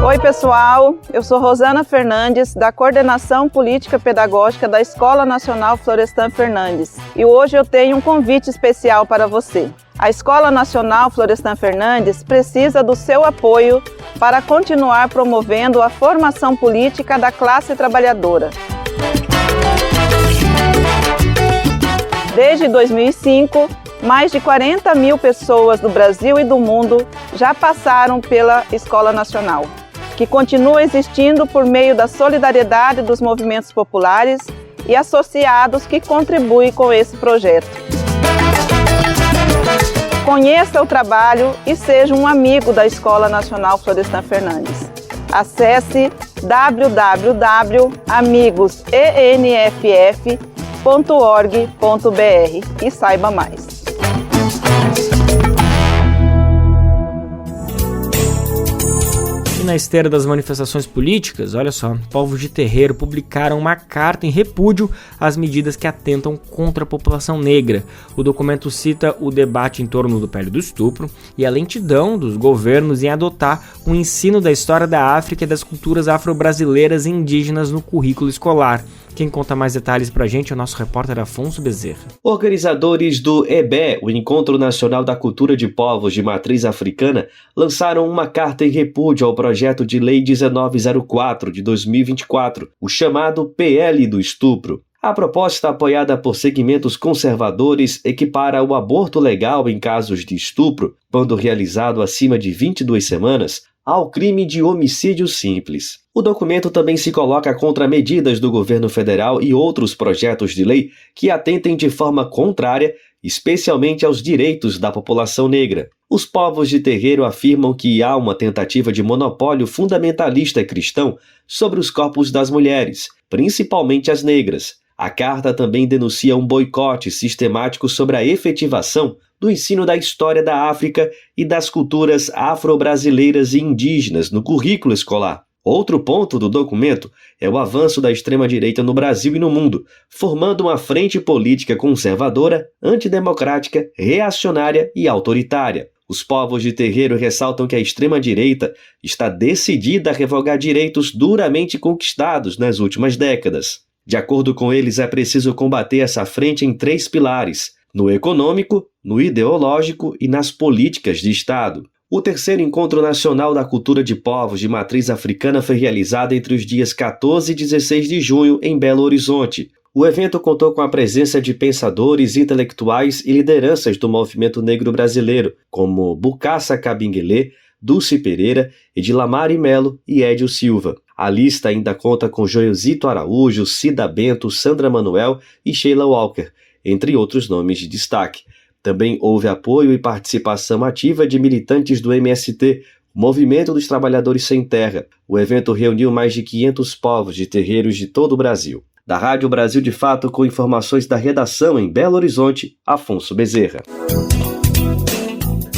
Oi pessoal, eu sou Rosana Fernandes, da Coordenação Política Pedagógica da Escola Nacional Florestan Fernandes, e hoje eu tenho um convite especial para você. A Escola Nacional Florestan Fernandes precisa do seu apoio para continuar promovendo a formação política da classe trabalhadora. Desde 2005, Mais de 40 mil pessoas do Brasil e do mundo já passaram pela Escola Nacional, que continua existindo por meio da solidariedade dos movimentos populares e associados que contribuem com esse projeto. Conheça o trabalho e seja um amigo da Escola Nacional Florestan Fernandes. Acesse www.amigosenff.org.br e saiba mais. E na esteira das manifestações políticas, olha só, povos de terreiro publicaram uma carta em repúdio às medidas que atentam contra a população negra. O documento cita o debate em torno do pele do estupro e a lentidão dos governos em adotar o ensino da história da África e das culturas afro-brasileiras e indígenas no currículo escolar. Quem conta mais detalhes pra gente é o nosso repórter Afonso Bezerra. Organizadores do EBE, o Encontro Nacional da Cultura de Povos de Matriz Africana, lançaram uma carta em repúdio ao projeto de Lei 1904 de 2024, o chamado PL do Estupro. A proposta, apoiada por segmentos conservadores, equipara o aborto legal em casos de estupro, quando realizado acima de 22 semanas, ao crime de homicídio simples. O documento também se coloca contra medidas do governo federal e outros projetos de lei que atentem de forma contrária, especialmente aos direitos da população negra. Os povos de terreiro afirmam que há uma tentativa de monopólio fundamentalista cristão sobre os corpos das mulheres, principalmente as negras. A carta também denuncia um boicote sistemático sobre a efetivação do ensino da história da África e das culturas afro-brasileiras e indígenas no currículo escolar. Outro ponto do documento é o avanço da extrema-direita no Brasil e no mundo, formando uma frente política conservadora, antidemocrática, reacionária e autoritária. Os povos de terreiro ressaltam que a extrema-direita está decidida a revogar direitos duramente conquistados nas últimas décadas. De acordo com eles, é preciso combater essa frente em 3 pilares: no econômico, no ideológico e nas políticas de Estado. O terceiro Encontro Nacional da Cultura de Povos de Matriz Africana foi realizado entre os dias 14 e 16 de junho em Belo Horizonte. O evento contou com a presença de pensadores, intelectuais e lideranças do movimento negro brasileiro, como Bukassa Kabengele, Dulce Pereira, Edilamare Melo e Edio Silva. A lista ainda conta com Joelzito Araújo, Cida Bento, Sandra Manuel e Sheila Walker, entre outros nomes de destaque. Também houve apoio e participação ativa de militantes do MST, Movimento dos Trabalhadores Sem Terra. O evento reuniu mais de 500 povos de terreiros de todo o Brasil. Da Rádio Brasil de Fato, com informações da redação em Belo Horizonte, Afonso Bezerra.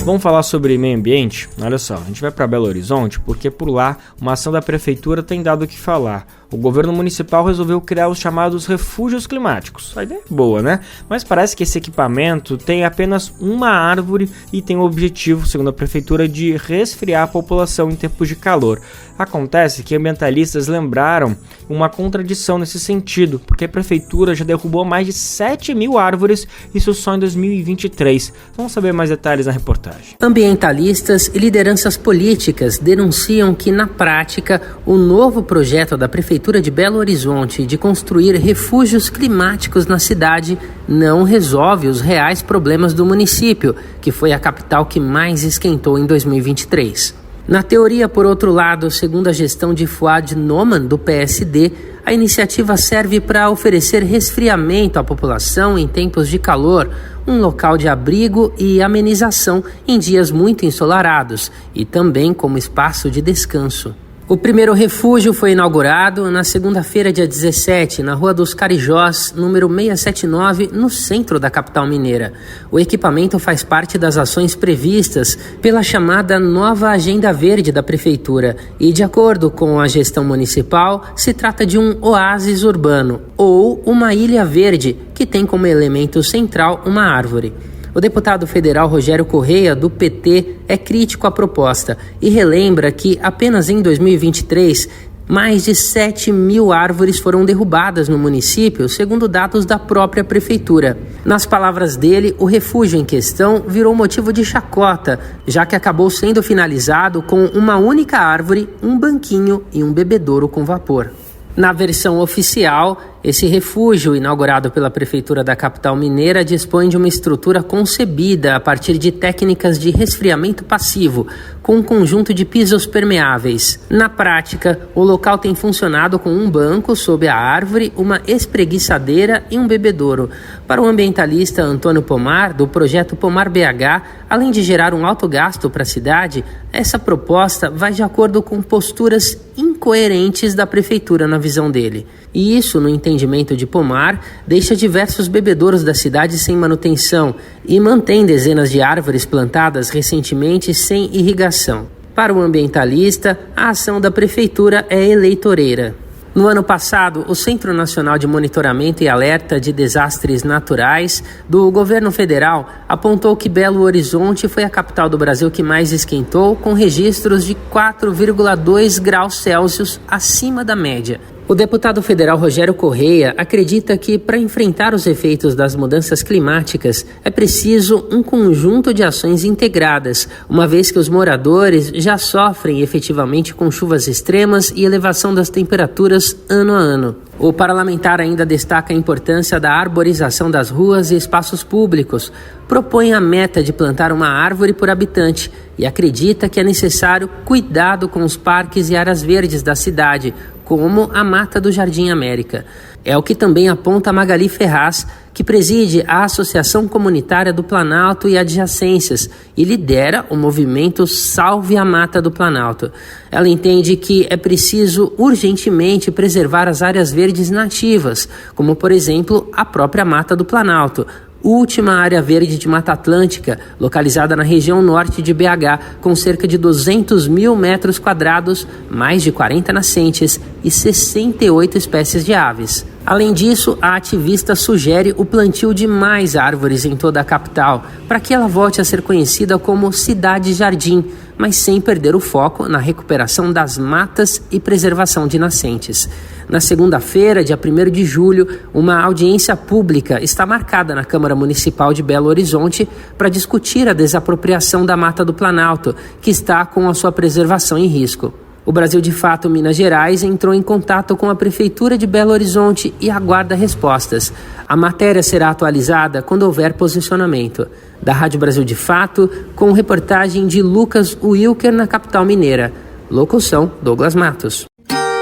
Vamos falar sobre meio ambiente? Olha só, a gente vai para Belo Horizonte porque por lá uma ação da prefeitura tem dado o que falar. O governo municipal resolveu criar os chamados refúgios climáticos. A ideia é boa, né? Mas parece que esse equipamento tem apenas uma árvore e tem o objetivo, segundo a prefeitura, de resfriar a população em tempos de calor. Acontece que ambientalistas lembraram uma contradição nesse sentido, porque a prefeitura já derrubou mais de 7 mil árvores, isso só em 2023. Vamos saber mais detalhes na reportagem. Ambientalistas e lideranças políticas denunciam que, na prática, o novo projeto da Prefeitura de Belo Horizonte de construir refúgios climáticos na cidade não resolve os reais problemas do município, que foi a capital que mais esquentou em 2023. Na teoria, por outro lado, segundo a gestão de Fouad Noman, do PSD, a iniciativa serve para oferecer resfriamento à população em tempos de calor, um local de abrigo e amenização em dias muito ensolarados e também como espaço de descanso. O primeiro refúgio foi inaugurado na segunda-feira, dia 17, na Rua dos Carijós, número 679, no centro da capital mineira. O equipamento faz parte das ações previstas pela chamada Nova Agenda Verde da Prefeitura e, de acordo com a gestão municipal, se trata de um oásis urbano ou uma ilha verde que tem como elemento central uma árvore. O deputado federal Rogério Correia, do PT, é crítico à proposta e relembra que apenas em 2023, mais de 7 mil árvores foram derrubadas no município, segundo dados da própria prefeitura. Nas palavras dele, o refúgio em questão virou motivo de chacota, já que acabou sendo finalizado com uma única árvore, um banquinho e um bebedouro com vapor. Na versão oficial, esse refúgio, inaugurado pela Prefeitura da capital mineira, dispõe de uma estrutura concebida a partir de técnicas de resfriamento passivo, com um conjunto de pisos permeáveis. Na prática, o local tem funcionado com um banco sob a árvore, uma espreguiçadeira e um bebedouro. Para o ambientalista Antônio Pomar, do projeto Pomar BH, além de gerar um alto gasto para a cidade, essa proposta vai de acordo com posturas incoerentes da Prefeitura na visão dele. E isso, no entendimento de Pomar, deixa diversos bebedouros da cidade sem manutenção e mantém dezenas de árvores plantadas recentemente sem irrigação. Para o ambientalista, a ação da Prefeitura é eleitoreira. No ano passado, o Centro Nacional de Monitoramento e Alerta de Desastres Naturais do governo federal apontou que Belo Horizonte foi a capital do Brasil que mais esquentou, com registros de 4,2 graus Celsius acima da média. O deputado federal Rogério Correia acredita que, para enfrentar os efeitos das mudanças climáticas, é preciso um conjunto de ações integradas, uma vez que os moradores já sofrem efetivamente com chuvas extremas e elevação das temperaturas ano a ano. O parlamentar ainda destaca a importância da arborização das ruas e espaços públicos, propõe a meta de plantar uma árvore por habitante e acredita que é necessário cuidado com os parques e áreas verdes da cidade, como a Mata do Jardim América. É o que também aponta Magali Ferraz, que preside a Associação Comunitária do Planalto e Adjacências e lidera o movimento Salve a Mata do Planalto. Ela entende que é preciso urgentemente preservar as áreas verdes nativas, como, por exemplo, a própria Mata do Planalto, última área verde de Mata Atlântica, localizada na região norte de BH, com cerca de 200 mil metros quadrados, mais de 40 nascentes e 68 espécies de aves. Além disso, a ativista sugere o plantio de mais árvores em toda a capital, para que ela volte a ser conhecida como Cidade-Jardim, mas sem perder o foco na recuperação das matas e preservação de nascentes. Na segunda-feira, dia 1º de julho, uma audiência pública está marcada na Câmara Municipal de Belo Horizonte para discutir a desapropriação da Mata do Planalto, que está com a sua preservação em risco. O Brasil de Fato Minas Gerais entrou em contato com a Prefeitura de Belo Horizonte e aguarda respostas. A matéria será atualizada quando houver posicionamento. Da Rádio Brasil de Fato, com reportagem de Lucas Wilker na capital mineira. Locução, Douglas Matos.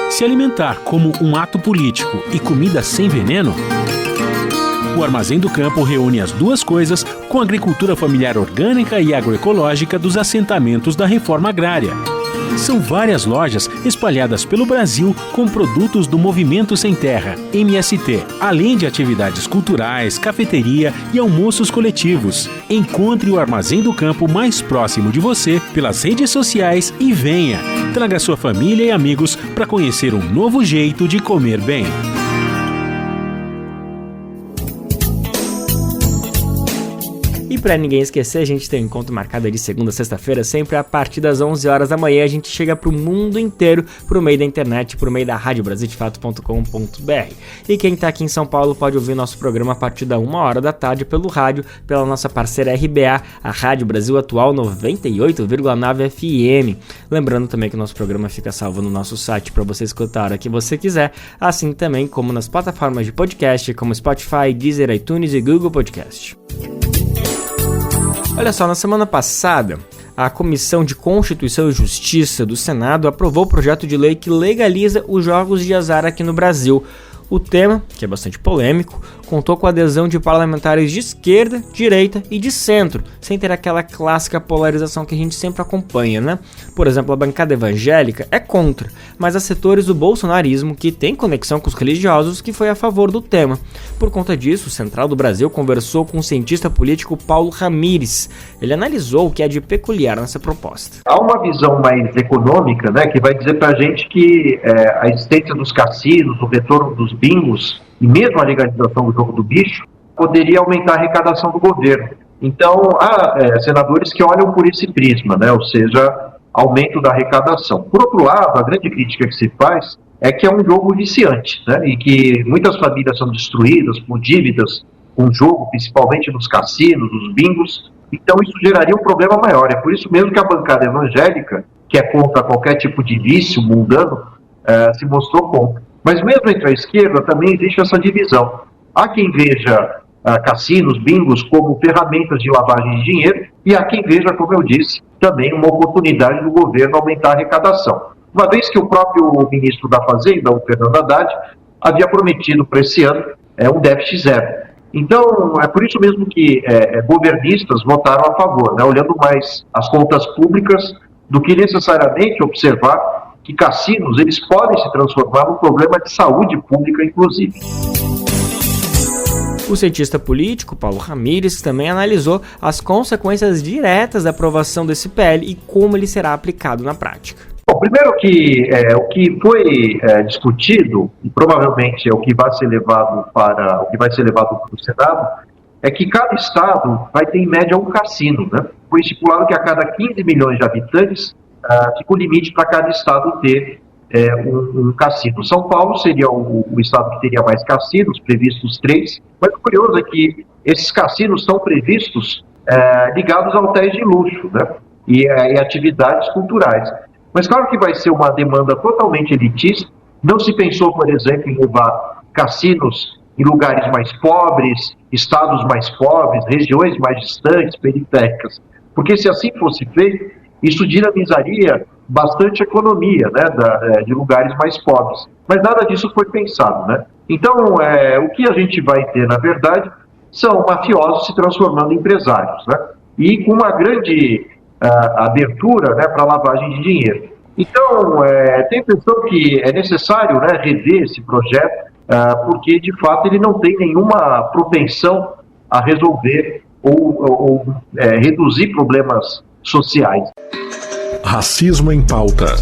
Se alimentar como um ato político e comida sem veneno? O Armazém do Campo reúne as duas coisas com a agricultura familiar orgânica e agroecológica dos assentamentos da reforma agrária. São várias lojas espalhadas pelo Brasil com produtos do Movimento Sem Terra, MST, além de atividades culturais, cafeteria e almoços coletivos. Encontre o Armazém do Campo mais próximo de você pelas redes sociais e venha. Traga sua família e amigos para conhecer um novo jeito de comer bem. E para ninguém esquecer, a gente tem um encontro marcado de segunda a sexta-feira, sempre a partir das 11 horas da manhã. A gente chega pro mundo inteiro, por meio da internet, por meio da radiobrasildefato.com.br. E quem tá aqui em São Paulo pode ouvir nosso programa a partir da 1h da tarde pelo rádio, pela nossa parceira RBA, a Rádio Brasil Atual 98,9 FM. Lembrando também que o nosso programa fica salvo no nosso site para você escutar a hora que você quiser, assim também como nas plataformas de podcast, como Spotify, Deezer, iTunes e Google Podcast. Olha só, na semana passada, a Comissão de Constituição e Justiça do Senado aprovou o projeto de lei que legaliza os jogos de azar aqui no Brasil. O tema, que é bastante polêmico, contou com a adesão de parlamentares de esquerda, direita e de centro, sem ter aquela clássica polarização que a gente sempre acompanha, né? Por exemplo, a bancada evangélica é contra, mas há setores do bolsonarismo que têm conexão com os religiosos que foi a favor do tema. Por conta disso, o Central do Brasil conversou com o cientista político Paulo Ramires. Ele analisou o que há de peculiar nessa proposta. Há uma visão mais econômica, né, que vai dizer pra gente que a existência dos cassinos, o retorno dos bingos e mesmo a legalização do jogo do bicho poderia aumentar a arrecadação do governo. Então, há senadores que olham por esse prisma, né, ou seja, aumento da arrecadação. Por outro lado, a grande crítica que se faz é que é um jogo viciante, né, e que muitas famílias são destruídas por dívidas com o jogo, principalmente nos cassinos, nos bingos. Então, isso geraria um problema maior. É por isso mesmo que a bancada evangélica, que é contra qualquer tipo de vício mundano, se mostrou contra. Mas mesmo entre a esquerda também existe essa divisão. Há quem veja cassinos, bingos como ferramentas de lavagem de dinheiro e há quem veja, como eu disse, também uma oportunidade do governo aumentar a arrecadação. Uma vez que o próprio ministro da Fazenda, o Fernando Haddad, havia prometido para esse ano um déficit zero. Então, é por isso mesmo que governistas votaram a favor, né, olhando mais as contas públicas do que necessariamente observar que cassinos eles podem se transformar num problema de saúde pública, inclusive. O cientista político Paulo Ramires também analisou as consequências diretas da aprovação desse PL e como ele será aplicado na prática. Bom, primeiro que o que foi discutido, e provavelmente é o que vai ser levado para o Senado, é que cada estado vai ter em média um cassino, né? Foi estipulado que a cada 15 milhões de habitantes fica o limite para cada estado ter um cassino. São Paulo seria o estado que teria mais cassinos, previstos 3, mas o curioso é que esses cassinos são previstos ligados a hotéis de luxo, né? E atividades culturais. Mas claro que vai ser uma demanda totalmente elitista. Não se pensou, por exemplo, em levar cassinos em lugares mais pobres, estados mais pobres, regiões mais distantes, periféricas. Porque se assim fosse feito, isso dinamizaria bastante a economia, né, de lugares mais pobres. Mas nada disso foi pensado, né? Então, o que a gente vai ter, na verdade, são mafiosos se transformando em empresários, né? E com uma grande abertura, né, para lavagem de dinheiro. Então, tenho a impressão que é necessário, né, rever esse projeto, porque, de fato, ele não tem nenhuma propensão a resolver ou reduzir problemas sociais. Racismo em pauta.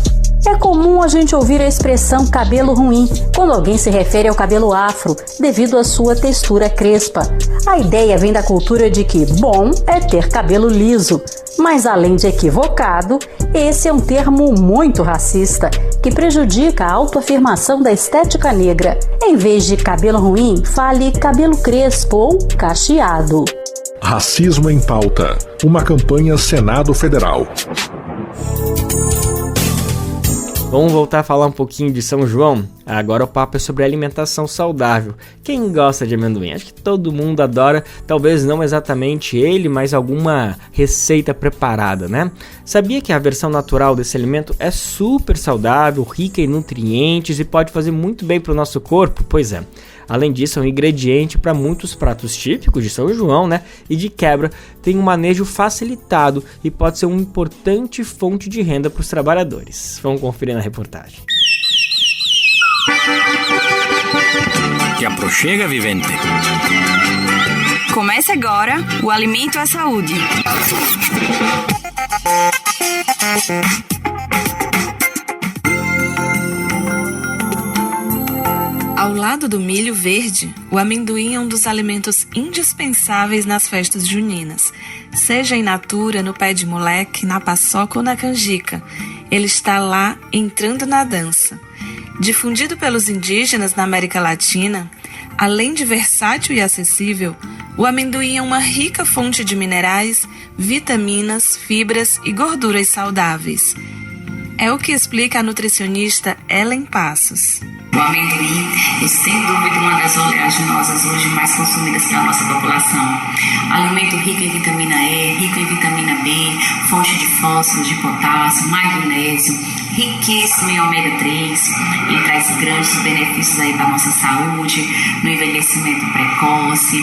É comum a gente ouvir a expressão cabelo ruim quando alguém se refere ao cabelo afro, devido à sua textura crespa. A ideia vem da cultura de que bom é ter cabelo liso, mas além de equivocado, esse é um termo muito racista, que prejudica a autoafirmação da estética negra. Em vez de cabelo ruim, fale cabelo crespo ou cacheado. Racismo em pauta. Uma campanha Senado Federal. Vamos voltar a falar um pouquinho de São João? Agora o papo é sobre alimentação saudável. Quem gosta de amendoim? Acho que todo mundo adora, talvez não exatamente ele, mas alguma receita preparada, né? Sabia que a versão natural desse alimento é super saudável, rica em nutrientes e pode fazer muito bem para o nosso corpo? Pois é. Além disso, é um ingrediente para muitos pratos típicos de São João, né? E de quebra, tem um manejo facilitado e pode ser uma importante fonte de renda para os trabalhadores. Vamos conferir na reportagem. Te aproxega, vivente. Comece agora o Alimento à Saúde. Ao lado do milho verde, o amendoim é um dos alimentos indispensáveis nas festas juninas. Seja in natura, no pé de moleque, na paçoca ou na canjica, ele está lá entrando na dança. Difundido pelos indígenas na América Latina, além de versátil e acessível, o amendoim é uma rica fonte de minerais, vitaminas, fibras e gorduras saudáveis. É o que explica a nutricionista Ellen Passos. O amendoim é, sem dúvida, uma das oleaginosas hoje mais consumidas pela nossa população. Alimento rico em vitamina E, rico em vitamina B, fonte de fósforo, de potássio, magnésio, riquíssimo em ômega 3. Ele traz grandes benefícios aí para a nossa saúde, no envelhecimento precoce,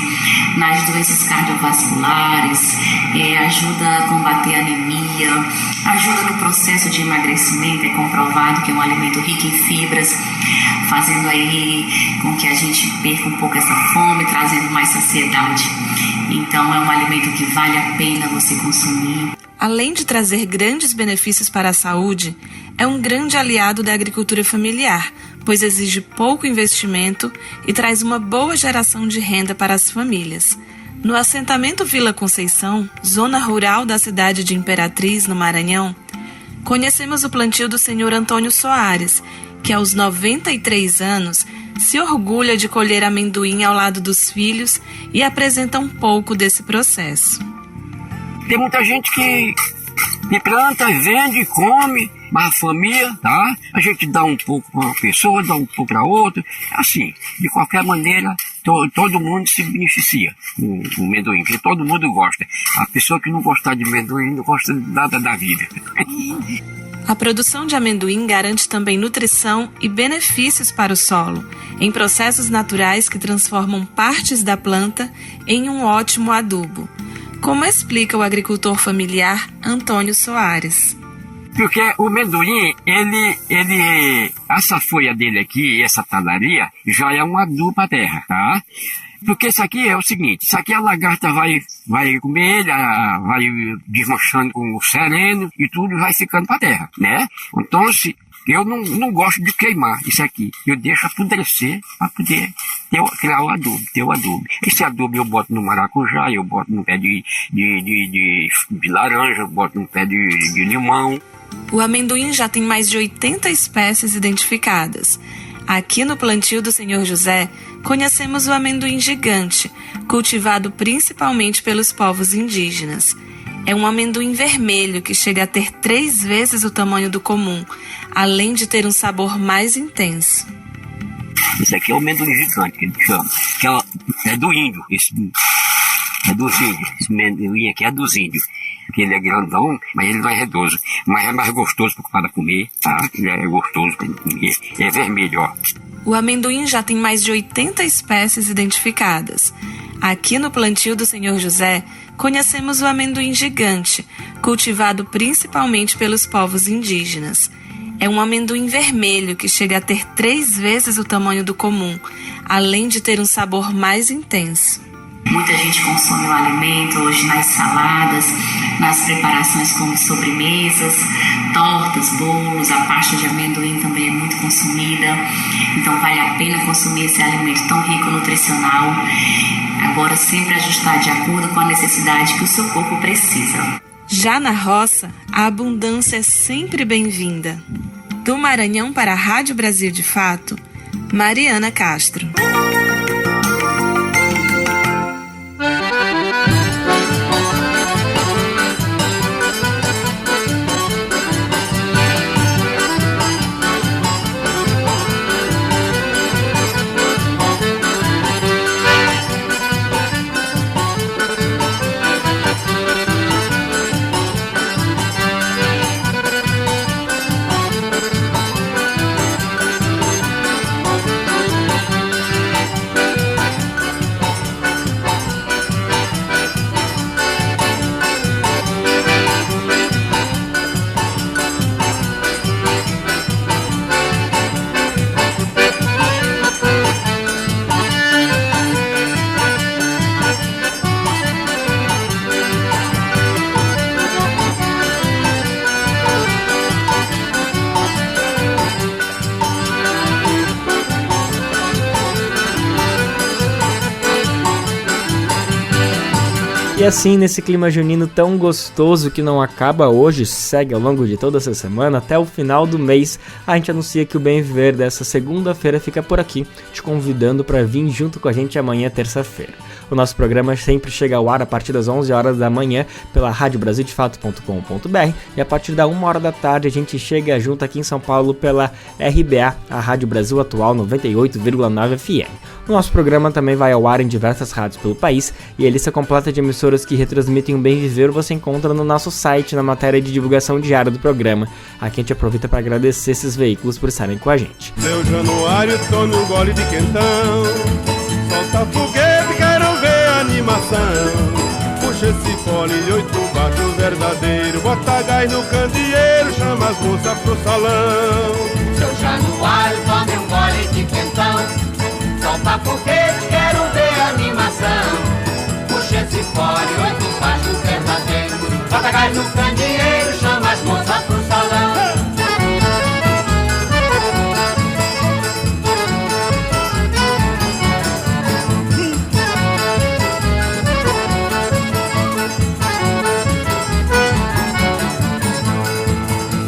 nas doenças cardiovasculares, ajuda a combater a anemia, ajuda no processo de emagrecimento, é comprovado que é um alimento rico em fibras, fazendo aí com que a gente perca um pouco essa fome, trazendo mais saciedade. Então é um alimento que vale a pena você consumir. Além de trazer grandes benefícios para a saúde, é um grande aliado da agricultura familiar, pois exige pouco investimento e traz uma boa geração de renda para as famílias. No assentamento Vila Conceição, zona rural da cidade de Imperatriz, no Maranhão, conhecemos o plantio do senhor Antônio Soares, que aos 93 anos se orgulha de colher amendoim ao lado dos filhos e apresenta um pouco desse processo. Tem muita gente que planta, vende, come Mas a família, tá? A gente dá um pouco para uma pessoa, dá um pouco para outra. Assim, de qualquer maneira, todo mundo se beneficia com o amendoim, porque todo mundo gosta. A pessoa que não gostar de amendoim não gosta de nada da vida. A produção de amendoim garante também nutrição e benefícios para o solo, em processos naturais que transformam partes da planta em um ótimo adubo, como explica o agricultor familiar Antônio Soares. Porque o amendoim, essa folha dele aqui, essa talaria, já é um adubo para a terra, tá? Porque isso aqui é o seguinte, isso aqui a lagarta vai comer ele, vai desmanchando com o sereno e tudo vai ficando para a terra, né? Então, eu não gosto de queimar isso aqui. Eu deixo apodrecer para poder criar o adubo. Esse adubo eu boto no maracujá, eu boto no pé de laranja, eu boto no pé de limão. O amendoim já tem mais de 80 espécies identificadas. Aqui no plantio do Senhor José, conhecemos o amendoim gigante, cultivado principalmente pelos povos indígenas. É um amendoim vermelho que chega a ter 3 vezes o tamanho do comum, além de ter um sabor mais intenso. Esse aqui é o amendoim gigante, que ele chama. Que é do índio, é dos índios. Esse amendoim aqui é dos índios. Porque ele é grandão, mas ele não é redoso. Mas é mais gostoso para comer, tá? Ele é gostoso para comer. É vermelho, ó. O amendoim já tem mais de 80 espécies identificadas. Aqui no plantio do Senhor José, conhecemos o amendoim gigante, cultivado principalmente pelos povos indígenas. É um amendoim vermelho que chega a ter 3 vezes o tamanho do comum, além de ter um sabor mais intenso. Muita gente consome o alimento hoje nas saladas, nas preparações como sobremesas, tortas, bolos, a pasta de amendoim também é muito consumida. Então vale a pena consumir esse alimento tão rico nutricional. Agora sempre ajustar de acordo com a necessidade que o seu corpo precisa. Já na roça, a abundância é sempre bem-vinda. Do Maranhão para a Rádio Brasil de Fato, Mariana Castro. E assim, nesse clima junino tão gostoso que não acaba hoje, segue ao longo de toda essa semana, até o final do mês, a gente anuncia que o Bem Viver dessa segunda-feira fica por aqui, te convidando para vir junto com a gente amanhã, terça-feira. O nosso programa sempre chega ao ar a partir das 11 horas da manhã pela radiobrasildefato.com.br e a partir da 1 hora da tarde a gente chega junto aqui em São Paulo pela RBA, a Rádio Brasil Atual 98,9 FM. O nosso programa também vai ao ar em diversas rádios pelo país e a lista completa de emissoras que retransmitem o Bem Viver você encontra no nosso site na matéria de divulgação diária do programa. Aqui a gente aproveita para agradecer esses veículos por estarem com a gente. Seu Januário, tome um gole de quentão, solta foguete, quero ver a animação. Puxa esse fole, 8 baixo verdadeiro, bota gás no candeeiro, chama as moças pro salão. Seu Januário, tome um gole de quentão, solta foguete, quero ver a animação. Puxa esse fole, 8 baixo verdadeiro, bota gás no candeeiro, chama as moças pro salão.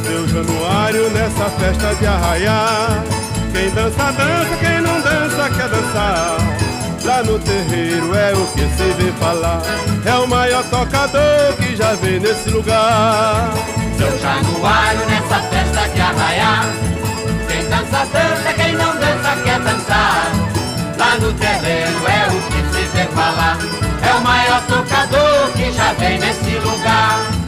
Seu Januário, nessa festa de arraiar, Quem dança, dança, quem não dança, quer dançar. Lá no terreiro é o que se vê falar. É o maior tocador que já veio nesse lugar. Seu Januário nessa festa de arraiar. Quem dança, dança, quem não dança, quer dançar. Lá no terreiro é o que se vê falar. É o maior tocador que já veio nesse lugar.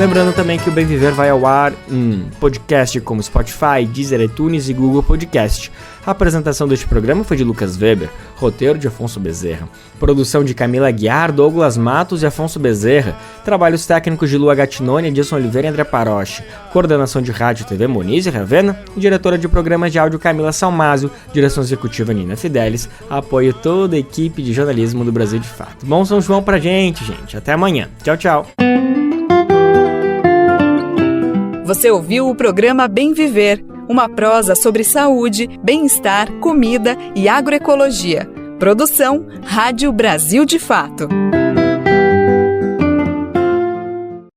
Lembrando também que o Bem Viver vai ao ar em podcast como Spotify, Deezer, iTunes e Google Podcast. A apresentação deste programa foi de Lucas Weber, roteiro de Afonso Bezerra, produção de Camila Aguiar, Douglas Matos e Afonso Bezerra, trabalhos técnicos de Lua Gattinoni, Edson Oliveira e André Paroche, coordenação de rádio e TV Monize Ravena, diretora de programas de áudio Camila Salmásio, direção executiva Nina Fidelis, apoio toda a equipe de jornalismo do Brasil de Fato. Bom São João pra gente. Até amanhã. Tchau, tchau. Você ouviu o programa Bem Viver, uma prosa sobre saúde, bem-estar, comida e agroecologia. Produção Rádio Brasil de Fato.